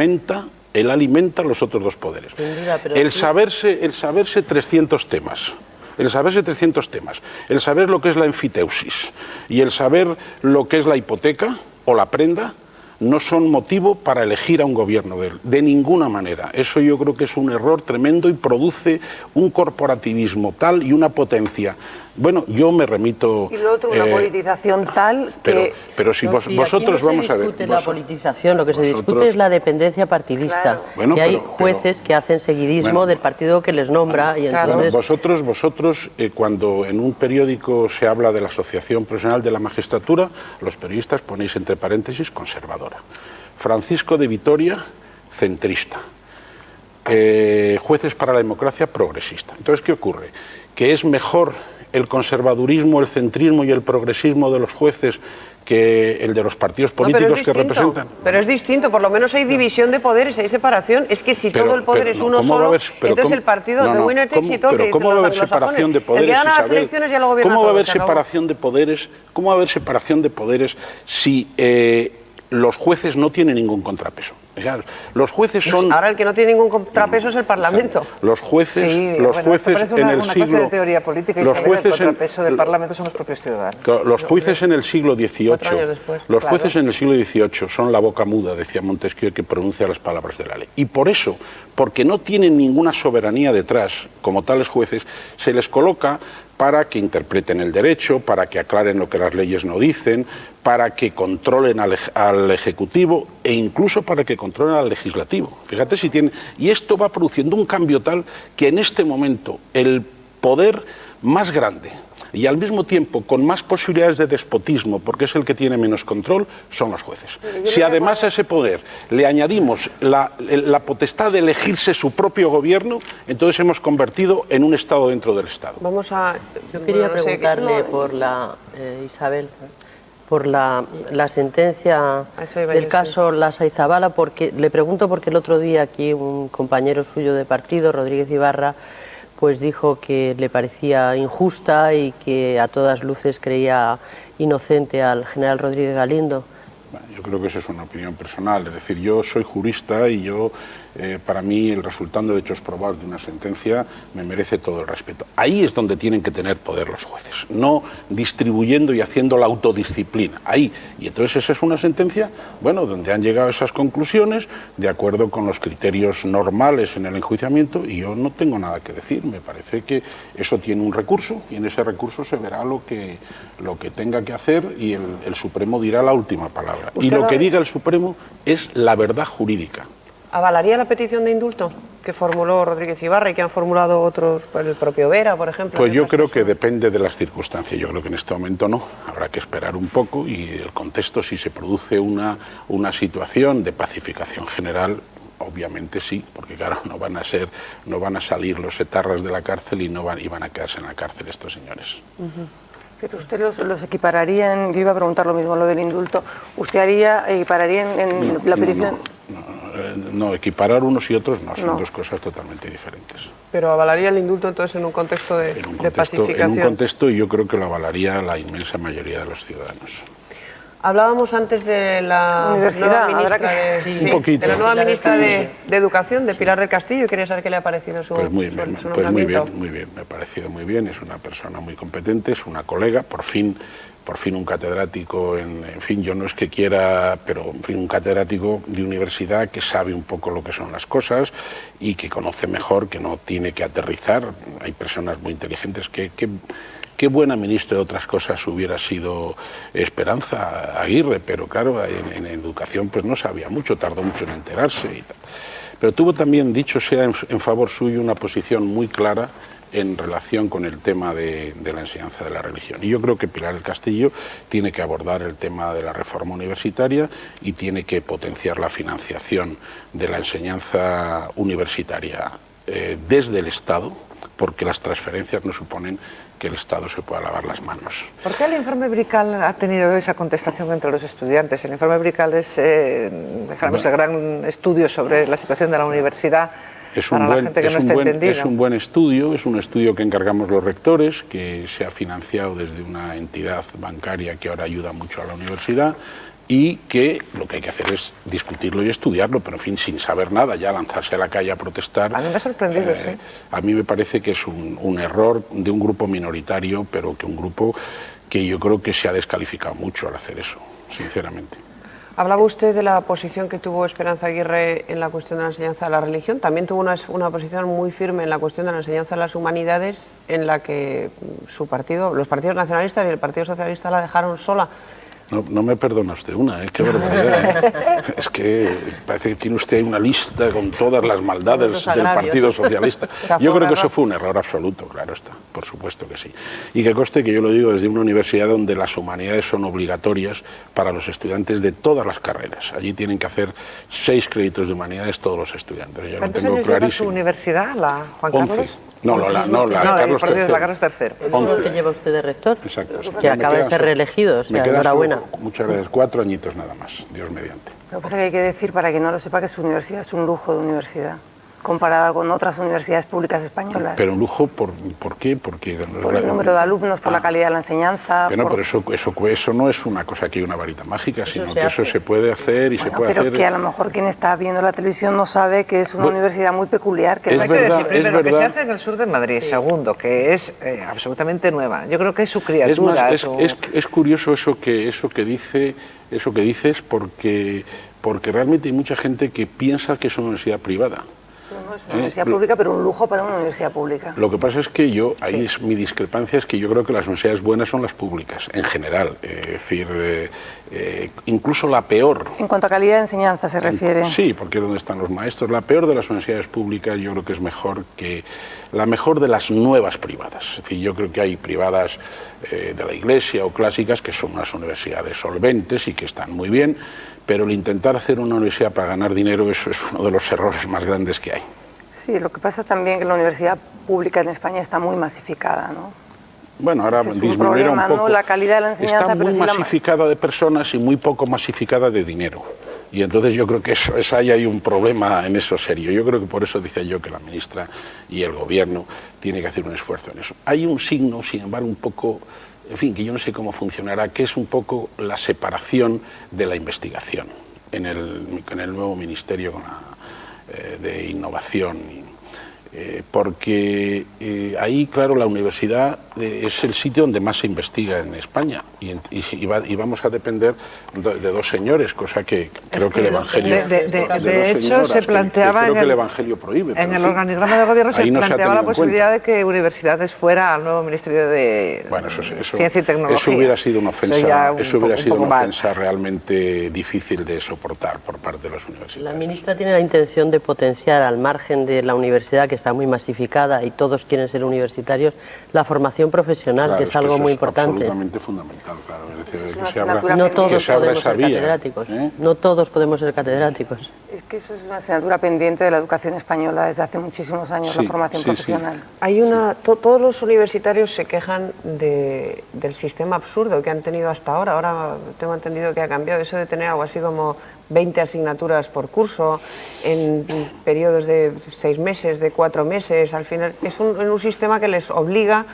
Speaker 1: mezclarlo.
Speaker 2: él alimenta los otros dos poderes.
Speaker 3: Sin duda, pero
Speaker 2: el
Speaker 3: sí.
Speaker 2: saberse 300 temas. El saberse 300 temas, el saber lo que es la enfiteusis y el saber lo que es la hipoteca o la prenda, no son motivo para elegir a un gobierno de ninguna manera. Eso yo creo que es un error tremendo y produce un corporativismo tal y una potencia. Bueno, yo me remito...
Speaker 5: Y lo otro, una politización tal que...
Speaker 2: Pero si
Speaker 3: No, sí,
Speaker 2: vosotros
Speaker 3: aquí no
Speaker 2: vamos
Speaker 3: se
Speaker 2: a ver...
Speaker 3: discute la politización, lo que se discute
Speaker 2: vosotros-
Speaker 3: es la dependencia partidista.
Speaker 5: Claro.
Speaker 2: Bueno,
Speaker 3: que hay
Speaker 2: pero-
Speaker 3: jueces que hacen seguidismo
Speaker 2: Bueno.
Speaker 3: del partido que les nombra y
Speaker 1: Claro.
Speaker 3: entonces
Speaker 2: Vosotros cuando en un periódico se habla de la Asociación Profesional de la Magistratura, los periodistas ponéis entre paréntesis conservadora. Francisco de Vitoria, centrista. Jueces para la Democracia, progresista. Entonces, ¿qué ocurre? Que es mejor el conservadurismo, el centrismo y el progresismo de los jueces que el de los partidos
Speaker 1: No, pero
Speaker 2: políticos
Speaker 1: es
Speaker 2: que
Speaker 1: distinto.
Speaker 2: representan.
Speaker 1: Pero es distinto, por lo menos hay división de poderes, hay separación. Es que si
Speaker 2: Pero-
Speaker 1: todo el poder
Speaker 2: pero
Speaker 1: es
Speaker 2: no,
Speaker 1: uno
Speaker 2: ¿cómo va a
Speaker 1: solo,
Speaker 2: haber- pero
Speaker 1: entonces
Speaker 2: cómo-
Speaker 1: el partido
Speaker 2: no,
Speaker 1: de
Speaker 2: no,
Speaker 1: winner takes
Speaker 2: ¿cómo-
Speaker 1: it all,
Speaker 2: pero
Speaker 1: que
Speaker 2: ¿cómo va a
Speaker 1: dicen
Speaker 2: haber
Speaker 1: los anglosajones.
Speaker 2: separación de
Speaker 1: El
Speaker 2: poderes,
Speaker 1: que gana las
Speaker 2: Isabel?
Speaker 1: elecciones ya lo gobierna
Speaker 2: ¿Cómo va a
Speaker 1: todo,
Speaker 2: haber
Speaker 1: se acabó.
Speaker 2: separación de poderes? ¿Cómo va a haber separación de poderes si los jueces no tienen ningún contrapeso? O sea, los jueces son...
Speaker 1: Ahora el que no tiene ningún contrapeso es el Parlamento.
Speaker 2: Los jueces,
Speaker 4: Sí,
Speaker 2: los
Speaker 4: bueno,
Speaker 2: jueces
Speaker 4: esto parece
Speaker 2: en
Speaker 4: una,
Speaker 2: el
Speaker 4: una
Speaker 2: siglo...
Speaker 4: clase de teoría política y
Speaker 2: los
Speaker 4: saber el
Speaker 2: jueces en-
Speaker 4: contrapeso del Parlamento son los propios ciudadanos.
Speaker 2: Los jueces en el siglo XVIII,
Speaker 1: 4 años después,
Speaker 2: los
Speaker 4: claro.
Speaker 2: jueces en el siglo XVIII son la boca muda, decía Montesquieu, que pronuncia las palabras de la ley. Y por eso, porque no tienen ninguna soberanía detrás, como tales jueces, se les coloca para que interpreten el derecho, para que aclaren lo que las leyes no dicen, para que controlen al Ejecutivo e incluso para que controlen al Legislativo. Fíjate si tienen... Y esto va produciendo un cambio tal que en este momento el poder más grande y al mismo tiempo con más posibilidades de despotismo, porque es el que tiene menos control, son los jueces. Si además a ese poder le añadimos la potestad de elegirse su propio gobierno, entonces hemos convertido en un Estado dentro del Estado.
Speaker 1: Vamos a...
Speaker 3: yo quería
Speaker 1: bueno, no sé,
Speaker 3: preguntarle por la, Isabel, por la sentencia
Speaker 1: eso iba
Speaker 3: del
Speaker 1: yo,
Speaker 3: caso Lasa y Zabala, porque le pregunto porque el otro día aquí un compañero suyo de partido, Rodríguez Ibarra, pues dijo que le parecía injusta y que a todas luces creía inocente al general Rodríguez Galindo.
Speaker 2: Bueno, yo creo que eso es una opinión personal, es decir, yo soy jurista y yo, para mí, el resultado de hechos probados de una sentencia me merece todo el respeto. Ahí es donde tienen que tener poder los jueces, no distribuyendo y haciendo la autodisciplina, ahí. Y entonces esa es una sentencia, bueno, donde han llegado a esas conclusiones, de acuerdo con los criterios normales en el enjuiciamiento, y yo no tengo nada que decir, me parece que eso tiene un recurso, y en ese recurso se verá lo que tenga que hacer, y el Supremo dirá la última palabra. Y
Speaker 1: ¿Usted
Speaker 2: lo
Speaker 1: va-
Speaker 2: que diga el Supremo es la verdad jurídica.
Speaker 1: ¿Avalaría la petición de indulto que formuló Rodríguez Ibarra y que han formulado otros, pues, el propio Vera, por ejemplo?
Speaker 2: Pues
Speaker 1: y
Speaker 2: yo
Speaker 1: otras
Speaker 2: creo que
Speaker 1: personas?
Speaker 2: depende de las circunstancias. Yo creo que en este momento no. Habrá que esperar un poco y el contexto, si se produce una situación de pacificación general, obviamente sí, porque claro, no van a salir los etarras de la cárcel y van a quedarse en la cárcel estos señores.
Speaker 5: Pero usted los equipararía en... Yo iba a preguntar lo mismo, lo del indulto. ¿Usted equipararía en la petición?
Speaker 2: No, equiparar unos y otros no, son
Speaker 5: No.
Speaker 2: dos cosas totalmente diferentes.
Speaker 1: Pero avalaría el indulto entonces en un contexto de pacificación.
Speaker 2: En un contexto, y yo creo que lo avalaría la inmensa mayoría de los ciudadanos.
Speaker 1: Hablábamos antes de la
Speaker 5: Universidad,
Speaker 1: nueva
Speaker 5: habrá
Speaker 1: ministra,
Speaker 5: que-
Speaker 1: de,
Speaker 2: Un poquito.
Speaker 1: de la nueva
Speaker 3: Pilar del
Speaker 1: ministra
Speaker 3: Castillo.
Speaker 1: de Educación, de Pilar del Castillo, y quería saber qué le ha parecido su,
Speaker 2: Pues muy
Speaker 1: su-
Speaker 2: bien,
Speaker 1: su
Speaker 2: me ha
Speaker 1: nombramiento.
Speaker 2: parecido muy bien, es una persona muy competente, es una colega, por fin un catedrático, en fin, yo no es que quiera, pero en fin, un catedrático de universidad que sabe un poco lo que son las cosas y que conoce mejor, que no tiene que aterrizar. Hay personas muy inteligentes Qué buena ministra de otras cosas hubiera sido Esperanza Aguirre, pero claro, en educación pues no sabía mucho, tardó mucho en enterarse y tal. Pero tuvo también, dicho sea en favor suyo, una posición muy clara en relación con el tema de la enseñanza de la religión. Y yo creo que Pilar del Castillo tiene que abordar el tema de la reforma universitaria y tiene que potenciar la financiación de la enseñanza universitaria desde el Estado, porque las transferencias no suponen que el Estado se pueda lavar las manos.
Speaker 4: ¿Por qué el informe Brical ha tenido esa contestación entre los estudiantes? El informe Brical es, digamos, el gran estudio sobre la situación de la universidad para la gente que no está entendida.
Speaker 2: Es un buen estudio, es un estudio que encargamos los rectores, que se ha financiado desde una entidad bancaria que ahora ayuda mucho a la universidad, y que lo que hay que hacer es discutirlo y estudiarlo, pero en fin, sin saber nada, ya lanzarse a la calle a protestar.
Speaker 4: A mí me ha sorprendido, sí.
Speaker 2: A mí me parece que es un error de un grupo minoritario, pero que un grupo que yo creo que se ha descalificado mucho al hacer eso, sinceramente.
Speaker 1: Hablaba usted de la posición que tuvo Esperanza Aguirre en la cuestión de la enseñanza de la religión. También tuvo una posición muy firme en la cuestión de la enseñanza de las humanidades, en la que su partido, los partidos nacionalistas y el Partido Socialista la dejaron sola.
Speaker 2: No me perdona usted una, qué barbaridad. Es que parece que tiene usted una lista con todas las maldades del Partido Socialista. Yo creo que eso fue un error absoluto, claro está, por supuesto que sí. Y que conste que yo lo digo desde una universidad donde las humanidades son obligatorias para los estudiantes de todas las carreras. Allí tienen que hacer 6 créditos de humanidades todos los estudiantes.
Speaker 4: ¿Cuántos años lleva su universidad, la Juan Carlos?
Speaker 2: 11. No, la Carlos III.
Speaker 4: La Carlos III.
Speaker 3: ¿El año que lleva usted de rector?
Speaker 2: Exacto.
Speaker 3: Que acaba de ser reelegido, o sea, enhorabuena.
Speaker 2: Muchas gracias, 4 añitos nada más, Dios mediante.
Speaker 5: Lo que pasa es que hay que decir, para quien no lo sepa, que su universidad es un lujo de universidad, comparada con otras universidades públicas españolas.
Speaker 2: Pero un lujo, ¿por qué? Porque
Speaker 5: por el número de alumnos, por la calidad de la enseñanza.
Speaker 2: Pero eso no es una cosa que hay una varita mágica, sino que eso se puede hacer y se puede hacer.
Speaker 5: Pero que a lo mejor quien está viendo la televisión no sabe que es una universidad muy peculiar. Que
Speaker 4: hay que decir primero que se hace en el sur de Madrid, segundo, que es absolutamente nueva. Yo creo que es su criatura.
Speaker 2: Es curioso eso que dices, porque realmente hay mucha gente que piensa que es una universidad privada.
Speaker 5: No es una universidad pública, pero un lujo para una universidad pública.
Speaker 2: Lo que pasa es que mi discrepancia es que yo creo que las universidades buenas son las públicas, en general. Es decir, incluso la peor.
Speaker 5: En cuanto a calidad de enseñanza se refiere.
Speaker 2: Sí, porque es donde están los maestros. La peor de las universidades públicas yo creo que es mejor que la mejor de las nuevas privadas. Es decir, yo creo que hay privadas de la Iglesia o clásicas que son unas universidades solventes y que están muy bien, pero el intentar hacer una universidad para ganar dinero, eso es uno de los errores más grandes que hay.
Speaker 5: Sí, lo que pasa también es que la universidad pública en España está muy masificada, ¿no?
Speaker 2: Bueno, ahora disminuirá un poco.
Speaker 5: ¿No? La calidad de la enseñanza,
Speaker 2: está muy masificada de personas y muy poco masificada de dinero. Y entonces yo creo que ahí hay un problema en eso serio. Yo creo que por eso decía yo que la ministra y el gobierno tienen que hacer un esfuerzo en eso. Hay un signo, sin embargo, un poco, en fin, que yo no sé cómo funcionará, que es un poco la separación de la investigación en el nuevo ministerio de Innovación. Porque ahí, claro, la universidad es el sitio donde más se investiga en España y vamos a depender de 2 señores, cosa que creo que el Evangelio...
Speaker 4: De hecho, se planteaba
Speaker 2: creo que el Evangelio prohíbe.
Speaker 4: En el organigrama de gobierno se planteaba la posibilidad de que universidades fuera al nuevo Ministerio de Ciencia y Tecnología.
Speaker 2: Eso hubiera sido una ofensa, ofensa realmente difícil de soportar por parte de las universidades.
Speaker 3: La ministra tiene la intención de potenciar, al margen de la universidad, que está muy masificada y todos quieren ser universitarios, la formación profesional, claro, que es algo muy importante.
Speaker 2: Absolutamente fundamental, claro. Es decir,
Speaker 3: no todos podemos ser catedráticos. No todos podemos ser catedráticos.
Speaker 5: Es que eso es una asignatura pendiente de la educación española desde hace muchísimos años, la formación profesional.
Speaker 1: Sí. Hay todos los universitarios se quejan del sistema absurdo que han tenido hasta ahora. Ahora tengo entendido que ha cambiado eso de tener algo así como 20 asignaturas por curso, en periodos de 6 meses, de 4 meses. Al final es un sistema que les obliga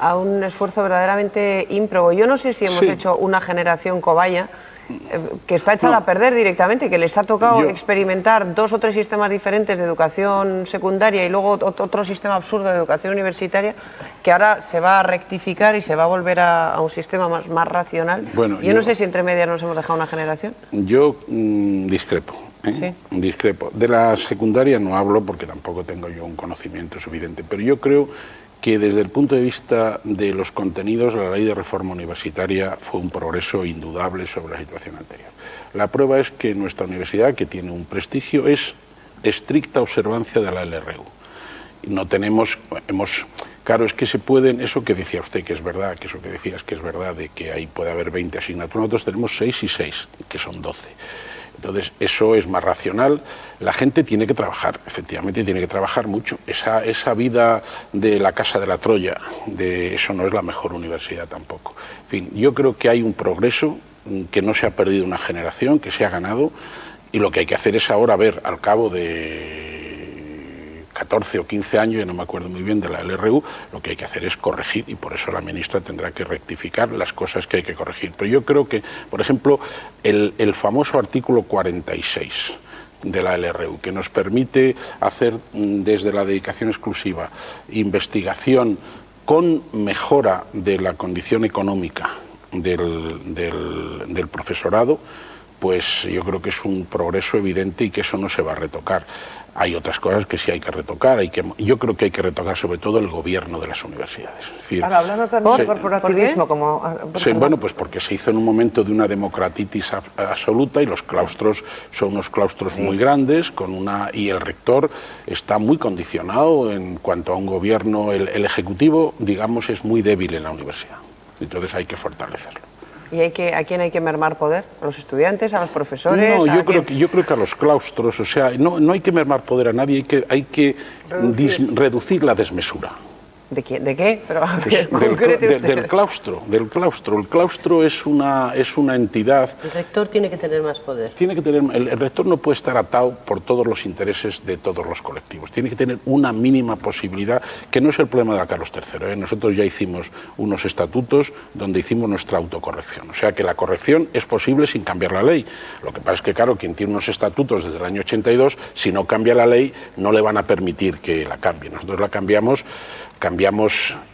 Speaker 1: a un esfuerzo verdaderamente ímprobo. Yo no sé si hemos hecho una generación cobaya que está echada a perder directamente, que les ha tocado experimentar 2 o 3 sistemas diferentes de educación secundaria y luego otro sistema absurdo de educación universitaria, que ahora se va a rectificar y se va a volver a un sistema más racional. Bueno, yo no sé si entre medias nos hemos dejado una generación.
Speaker 2: Yo discrepo. Discrepo. De la secundaria no hablo porque tampoco tengo yo un conocimiento suficiente, pero yo creo que desde el punto de vista de los contenidos, la ley de reforma universitaria fue un progreso indudable sobre la situación anterior. La prueba es que nuestra universidad, que tiene un prestigio, es estricta observancia de la LRU. No tenemos, claro, es que se pueden, eso que decía usted que es verdad, que eso que decías que es verdad, de que ahí puede haber 20 asignaturas, nosotros tenemos 6 y 6, que son 12. Entonces, eso es más racional. La gente tiene que trabajar, efectivamente tiene que trabajar mucho. Esa vida de la Casa de la Troya, eso no es la mejor universidad tampoco. En fin, yo creo que hay un progreso, que no se ha perdido una generación, que se ha ganado, y lo que hay que hacer es ahora ver, al cabo de 14 o 15 años, ya no me acuerdo muy bien, de la LRU, lo que hay que hacer es corregir, y por eso la ministra tendrá que rectificar las cosas que hay que corregir. Pero yo creo que, por ejemplo, el famoso artículo 46 de la LRU, que nos permite hacer desde la dedicación exclusiva investigación con mejora de la condición económica del profesorado, pues yo creo que es un progreso evidente y que eso no se va a retocar. Hay otras cosas que sí hay que retocar, yo creo que hay que retocar sobre todo el gobierno de las universidades. Es decir,
Speaker 4: ahora, hablando también de corporativismo,
Speaker 2: bueno, pues porque se hizo en un momento de una democratitis absoluta, y los claustros son unos claustros muy grandes, y el rector está muy condicionado en cuanto a un gobierno. El ejecutivo, digamos, es muy débil en la universidad, entonces hay que fortalecerlo.
Speaker 1: ¿Y a quién hay que mermar poder? ¿A los estudiantes, a los profesores?
Speaker 2: No, yo creo que a los claustros, o sea, no hay que mermar poder a nadie, hay que reducir la desmesura.
Speaker 1: ¿De quién? ¿De qué? Pero,
Speaker 2: del claustro. El claustro es una entidad.
Speaker 3: El rector tiene que tener más poder.
Speaker 2: El rector no puede estar atado por todos los intereses de todos los colectivos. Tiene que tener una mínima posibilidad, que no es el problema de la Carlos III. Nosotros ya hicimos unos estatutos donde hicimos nuestra autocorrección. O sea que la corrección es posible sin cambiar la ley. Lo que pasa es que, claro, quien tiene unos estatutos desde el año 82, si no cambia la ley, no le van a permitir que la cambie. Nosotros la cambiamos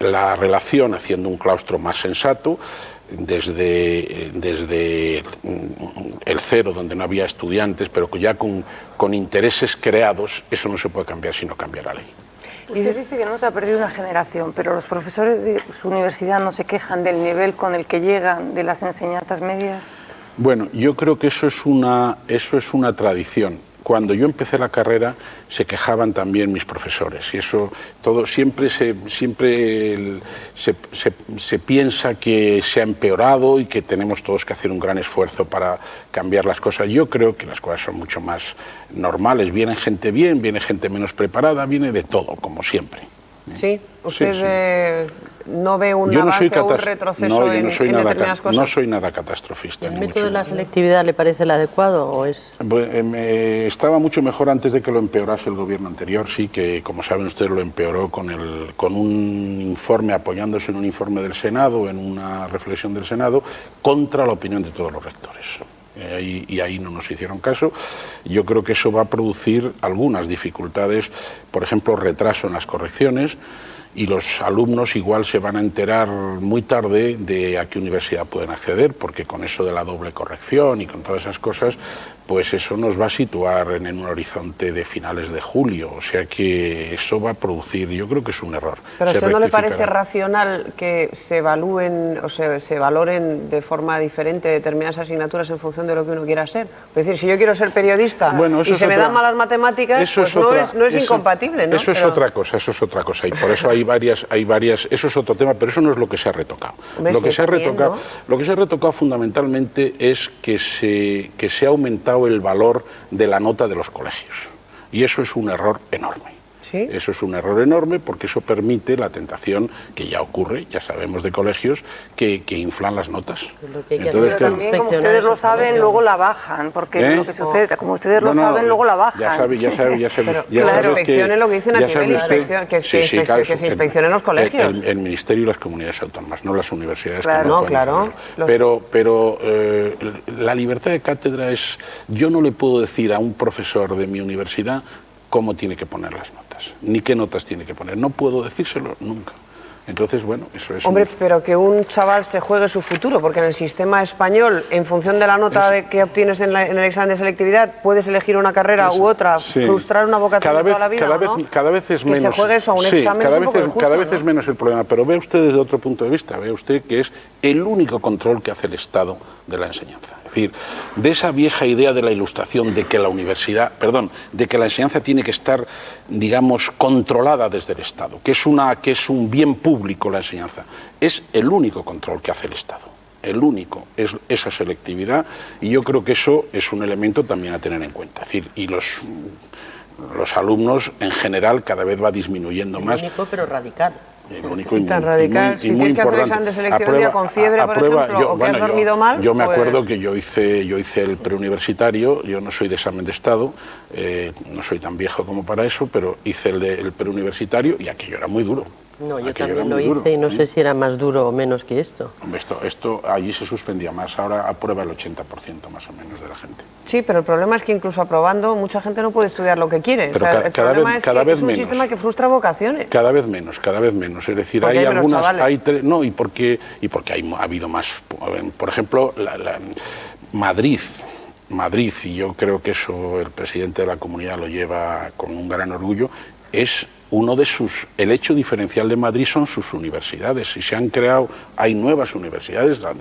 Speaker 2: la relación haciendo un claustro más sensato, desde el cero, donde no había estudiantes, pero que ya con intereses creados. Eso no se puede cambiar si no cambia la ley.
Speaker 5: Usted dice que no se ha perdido una generación, pero los profesores de su universidad no se quejan del nivel con el que llegan de las enseñanzas medias.
Speaker 2: Bueno, yo creo que eso es una tradición. Cuando yo empecé la carrera se quejaban también mis profesores, y eso todo siempre se piensa que se ha empeorado y que tenemos todos que hacer un gran esfuerzo para cambiar las cosas. Yo creo que las cosas son mucho más normales, viene gente bien, viene gente menos preparada, viene de todo, como siempre.
Speaker 1: Sí, usted no ve un avance o un retroceso en determinadas cosas.
Speaker 2: No soy nada catastrofista.
Speaker 3: ¿El método de la selectividad le parece el adecuado o es...?
Speaker 2: Estaba mucho mejor antes de que lo empeorase el gobierno anterior, sí, que como saben ustedes lo empeoró con un informe, apoyándose en un informe del Senado, en una reflexión del Senado, contra la opinión de todos los rectores. Y ahí no nos hicieron caso. Yo creo que eso va a producir algunas dificultades, por ejemplo, retraso en las correcciones, y los alumnos igual se van a enterar muy tarde de a qué universidad pueden acceder, porque con eso de la doble corrección y con todas esas cosas, pues eso nos va a situar en un horizonte de finales de julio, o sea que eso va a producir, yo creo que es un error.
Speaker 1: ¿Pero a usted no le parece racional que se evalúen o se valoren de forma diferente determinadas asignaturas en función de lo que uno quiera ser? Es decir, si yo quiero ser periodista y se me dan malas matemáticas, pues no es incompatible, ¿no?
Speaker 2: Eso es otra cosa, y por eso hay varias, eso es otro tema, pero eso no es lo que se ha retocado. Lo que se ha retocado fundamentalmente es que se ha aumentado el valor de la nota de los colegios, y eso es un error enorme.
Speaker 1: ¿Sí?
Speaker 2: Eso es un error enorme, porque eso permite la tentación que ya ocurre, ya sabemos de colegios que inflan las notas.
Speaker 5: Entonces, pero también, como ustedes lo saben, luego la bajan, porque lo que sucede, como ustedes lo saben, luego la bajan.
Speaker 2: Ya sabe
Speaker 1: inspeccionen lo que dicen a nivel de inspección, que se inspeccionen los colegios.
Speaker 2: El Ministerio y las comunidades autónomas, no las universidades.
Speaker 1: Claro.
Speaker 2: Pero la libertad de cátedra es... Yo no le puedo decir a un profesor de mi universidad cómo tiene que poner las notas, ni qué notas tiene que poner. No puedo decírselo nunca. Entonces, bueno, eso es...
Speaker 1: Hombre, pero que un chaval se juegue su futuro, porque en el sistema español, en función de la nota que obtienes en el examen de selectividad, puedes elegir una carrera u otra, frustrar una vocación toda la vida,
Speaker 2: cada vez es menos.
Speaker 1: Que se juegue eso a un examen es un poco injusto,
Speaker 2: cada vez es menos el problema, pero ve usted desde otro punto de vista, ve usted que es el único control que hace el Estado de la enseñanza. Es decir, de esa vieja idea de la Ilustración de que de que la enseñanza tiene que estar, digamos, controlada desde el Estado, que es un bien público la enseñanza, es el único control que hace el Estado. el único, es esa selectividad, y yo creo que eso es un elemento también a tener en cuenta. Es decir, y los alumnos en general cada vez va disminuyendo más.
Speaker 3: El único, pero radical.
Speaker 2: El único y
Speaker 1: tan
Speaker 2: muy,
Speaker 1: radical.
Speaker 2: y
Speaker 1: Si
Speaker 2: muy
Speaker 1: tienes que hacer
Speaker 2: importante.
Speaker 1: examen de selección un día con fiebre, por ejemplo, o que has dormido mal,
Speaker 2: yo me
Speaker 1: pues...
Speaker 2: acuerdo que yo hice el preuniversitario, yo no soy de examen de estado, no soy tan viejo como para eso, pero hice el preuniversitario y aquello era muy duro.
Speaker 3: No, yo
Speaker 2: Aquello
Speaker 3: también
Speaker 2: era
Speaker 3: lo
Speaker 2: muy
Speaker 3: hice
Speaker 2: duro,
Speaker 3: y no sé si era más duro o menos que esto.
Speaker 2: Hombre, esto allí se suspendía más, ahora aprueba el 80% más o menos de la gente.
Speaker 1: Sí, pero el problema es que incluso aprobando mucha gente no puede estudiar lo que quiere.
Speaker 2: Pero
Speaker 1: o sea, el problema es que es un
Speaker 2: menos.
Speaker 1: sistema que frustra vocaciones.
Speaker 2: Cada vez menos. Es decir,
Speaker 1: Porque
Speaker 2: hay
Speaker 1: hay menos
Speaker 2: algunas,
Speaker 1: chavales.
Speaker 2: no, y porque ha habido más. Por ejemplo, Madrid, y yo creo que eso el presidente de la comunidad lo lleva con un gran orgullo, es el hecho diferencial de Madrid son sus universidades, y se han creado, hay nuevas universidades, la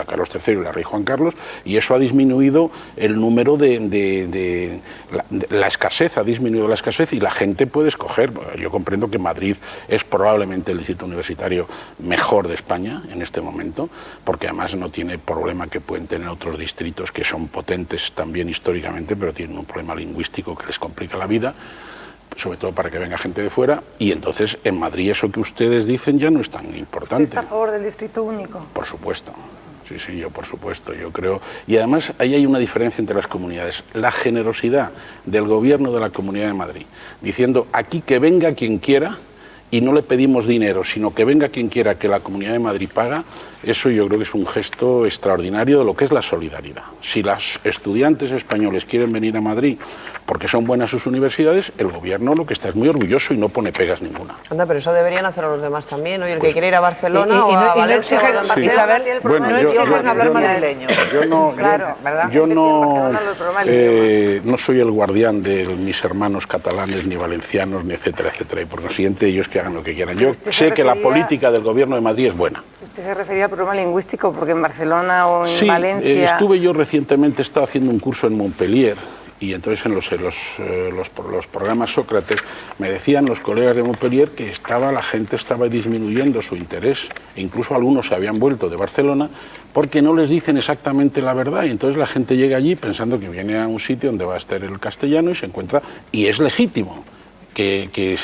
Speaker 2: Carlos III y la Rey Juan Carlos, y eso ha disminuido el número la escasez, ha disminuido la escasez y la gente puede escoger. Yo comprendo que Madrid es probablemente el distrito universitario mejor de España en este momento, porque además no tiene problema que pueden tener otros distritos que son potentes también históricamente, pero tienen un problema lingüístico que les complica la vida, sobre todo para que venga gente de fuera, y entonces en Madrid eso que ustedes dicen ya no es tan importante.
Speaker 5: ¿Está a favor del distrito único?
Speaker 2: Por supuesto, sí, yo por supuesto, yo creo. Y además ahí hay una diferencia entre las comunidades. La generosidad del gobierno de la Comunidad de Madrid, diciendo aquí que venga quien quiera, y no le pedimos dinero, sino que venga quien quiera, que la Comunidad de Madrid paga, eso yo creo que es un gesto extraordinario de lo que es la solidaridad. Si los estudiantes españoles quieren venir a Madrid porque son buenas sus universidades, el gobierno lo que está es muy orgulloso y no pone pegas ninguna.
Speaker 1: Anda, pero eso deberían hacerlo los demás también. Oye, el
Speaker 2: Pues,
Speaker 1: que quiere ir a Barcelona o a
Speaker 4: no
Speaker 1: Valencia
Speaker 4: exigen,
Speaker 1: o a Barcelona,
Speaker 4: Isabel,
Speaker 1: tiene el
Speaker 2: Bueno,
Speaker 1: problema
Speaker 4: no
Speaker 1: del
Speaker 4: exigen
Speaker 1: idioma.
Speaker 4: hablar madrileño.
Speaker 1: Claro, ¿verdad?
Speaker 2: Yo
Speaker 1: Barcelona
Speaker 2: no soy el guardián de mis hermanos catalanes, ni valencianos, ni etcétera, etcétera, y por consiguiente ellos que hagan lo que quieran. Yo sé que la política del gobierno de Madrid es buena.
Speaker 5: Usted se refería al problema lingüístico, porque en Barcelona o en Valencia...
Speaker 2: Estuve yo recientemente, estaba haciendo un curso en Montpellier, y entonces en los programas Sócrates me decían los colegas de Montpellier que la gente estaba disminuyendo su interés, e incluso algunos se habían vuelto de Barcelona porque no les dicen exactamente la verdad, y entonces la gente llega allí pensando que viene a un sitio donde va a estar el castellano y se encuentra, y es legítimo que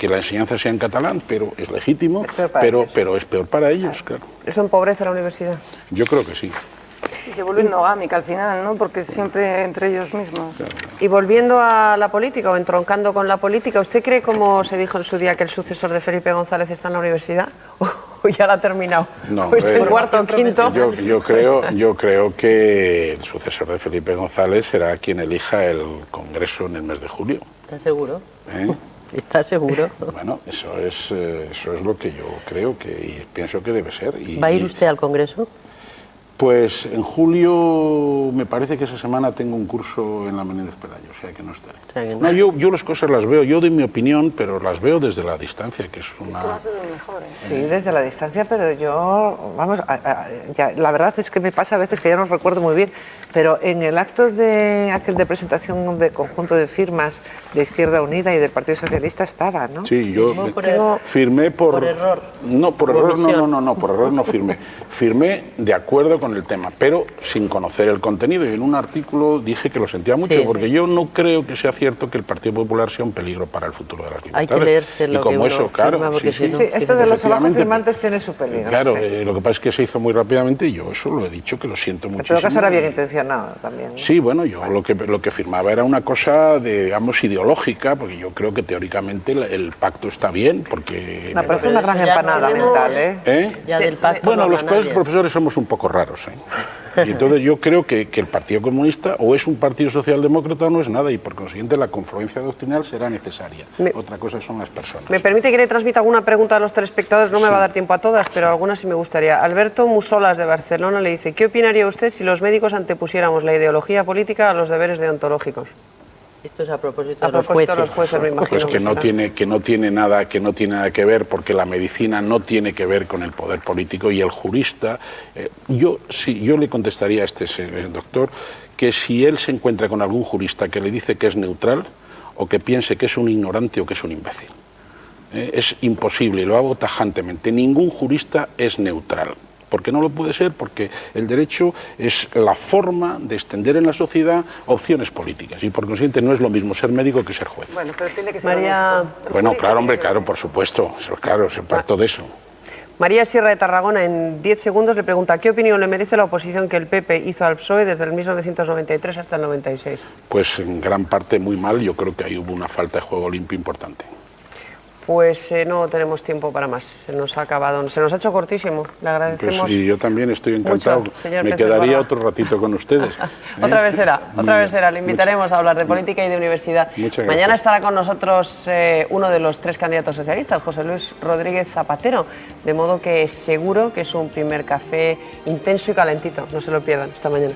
Speaker 2: la enseñanza sea en catalán, pero es legítimo, pero es peor para ellos, claro.
Speaker 1: ¿Eso empobrece la universidad?
Speaker 2: Yo creo que sí.
Speaker 5: Y se vuelve endogámica al final, ¿no? Porque siempre entre ellos mismos.
Speaker 2: Claro.
Speaker 1: Y volviendo a la política o entroncando con la política, ¿usted cree, como se dijo en su día, que el sucesor de Felipe González está en la universidad? ¿O ya la ha terminado?
Speaker 2: No,
Speaker 1: ¿O está en cuarto o quinto?
Speaker 2: Yo creo que el sucesor de Felipe González será quien elija el Congreso en el mes de julio.
Speaker 3: ¿Estás seguro?
Speaker 2: ¿Eh?
Speaker 3: ¿Estás seguro?
Speaker 2: Bueno, eso es lo que yo creo y pienso que debe ser.
Speaker 3: ¿Va a ir usted al Congreso?
Speaker 2: Pues en julio me parece que esa semana tengo un curso en la Menéndez Pelayo, o sea que no estaré.
Speaker 3: O sea que no.
Speaker 2: No, yo las cosas las veo, yo doy mi opinión, pero las veo desde la distancia, que es una...
Speaker 4: Sí, desde la distancia, pero yo, vamos, la verdad es que me pasa a veces que ya no recuerdo muy bien, pero en el acto aquel de presentación de conjunto de firmas de Izquierda Unida y del Partido Socialista estaba, ¿no?
Speaker 2: Sí, yo firmé
Speaker 3: por error.
Speaker 2: No, por error no, por error no firmé. Firmé de acuerdo con el tema, pero sin conocer el contenido, y en un artículo dije que lo sentía mucho,
Speaker 3: Sí,
Speaker 2: porque
Speaker 3: sí.
Speaker 2: yo no creo que sea cierto que el Partido Popular sea un peligro para el futuro de las libertades.
Speaker 3: Hay que leerse lo
Speaker 2: y como
Speaker 3: que
Speaker 2: eso,
Speaker 3: uno
Speaker 2: claro,
Speaker 3: firma, porque
Speaker 2: sí,
Speaker 3: si no-
Speaker 4: Sí, esto de los abajo
Speaker 2: efectivamente,
Speaker 4: firmantes tiene su peligro.
Speaker 2: Claro,
Speaker 4: sí.
Speaker 2: lo que pasa es que se hizo muy rápidamente y yo eso lo he dicho, que lo siento
Speaker 4: En
Speaker 2: muchísimo.
Speaker 4: todo caso era bien intencionado también, ¿no?
Speaker 2: Sí, bueno, yo lo que firmaba era una cosa, digamos, ideológica, porque yo creo que teóricamente el pacto está bien, porque...
Speaker 4: Me parece una gran
Speaker 3: Pero eso ya
Speaker 4: empanada
Speaker 3: no
Speaker 4: mental, ¿eh?
Speaker 2: ¿Eh?
Speaker 3: Ya del pacto
Speaker 2: Bueno,
Speaker 3: no
Speaker 2: los
Speaker 3: habla nadie.
Speaker 2: profesores somos un poco raros, ¿eh? Y entonces yo creo que el Partido Comunista o es un partido socialdemócrata o no es nada, y por consiguiente la confluencia doctrinal será necesaria. Otra cosa son las personas.
Speaker 1: ¿Me permite que le transmita alguna pregunta a los telespectadores? No me va a dar tiempo a todas, pero algunas sí me gustaría. Alberto Musolas, de Barcelona, le dice: ¿qué opinaría usted si los médicos antepusiéramos la ideología política a los deberes deontológicos?
Speaker 3: Esto es a propósito
Speaker 1: A
Speaker 3: de los
Speaker 1: propósito
Speaker 3: jueces.
Speaker 1: de los jueces, me imagino.
Speaker 2: Pues que no tiene nada que ver, porque la medicina no tiene que ver con el poder político, y el jurista, yo le contestaría a este doctor que si él se encuentra con algún jurista que le dice que es neutral, o que piense que es un ignorante o que es un imbécil. Es imposible, lo hago tajantemente. Ningún jurista es neutral. ¿Por qué no lo puede ser? Porque el derecho es la forma de extender en la sociedad opciones políticas y por consiguiente no es lo mismo ser médico que ser juez.
Speaker 5: Bueno, pero tiene que ser
Speaker 3: María...
Speaker 5: honesto.
Speaker 2: Bueno, claro, hombre, claro, por supuesto, claro, se parto de eso.
Speaker 1: María Sierra de Tarragona, en 10 segundos, le pregunta ¿qué opinión le merece la oposición que el PP hizo al PSOE desde el 1993 hasta el 96?
Speaker 2: Pues en gran parte muy mal, yo creo que ahí hubo una falta de juego limpio importante.
Speaker 1: Pues no tenemos tiempo para más, se nos ha acabado, se nos ha hecho cortísimo, le agradecemos.
Speaker 2: Pues y yo también estoy encantado,
Speaker 1: mucho, señor
Speaker 2: me
Speaker 1: Pérez
Speaker 2: quedaría
Speaker 1: Barba.
Speaker 2: otro ratito con ustedes.
Speaker 1: Otra vez será, le invitaremos a hablar de política y de universidad.
Speaker 2: Muchas
Speaker 1: Mañana
Speaker 2: gracias.
Speaker 1: estará con nosotros uno de los 3 candidatos socialistas, José Luis Rodríguez Zapatero, de modo que seguro que es un primer café intenso y calentito, no se lo pierdan, hasta mañana.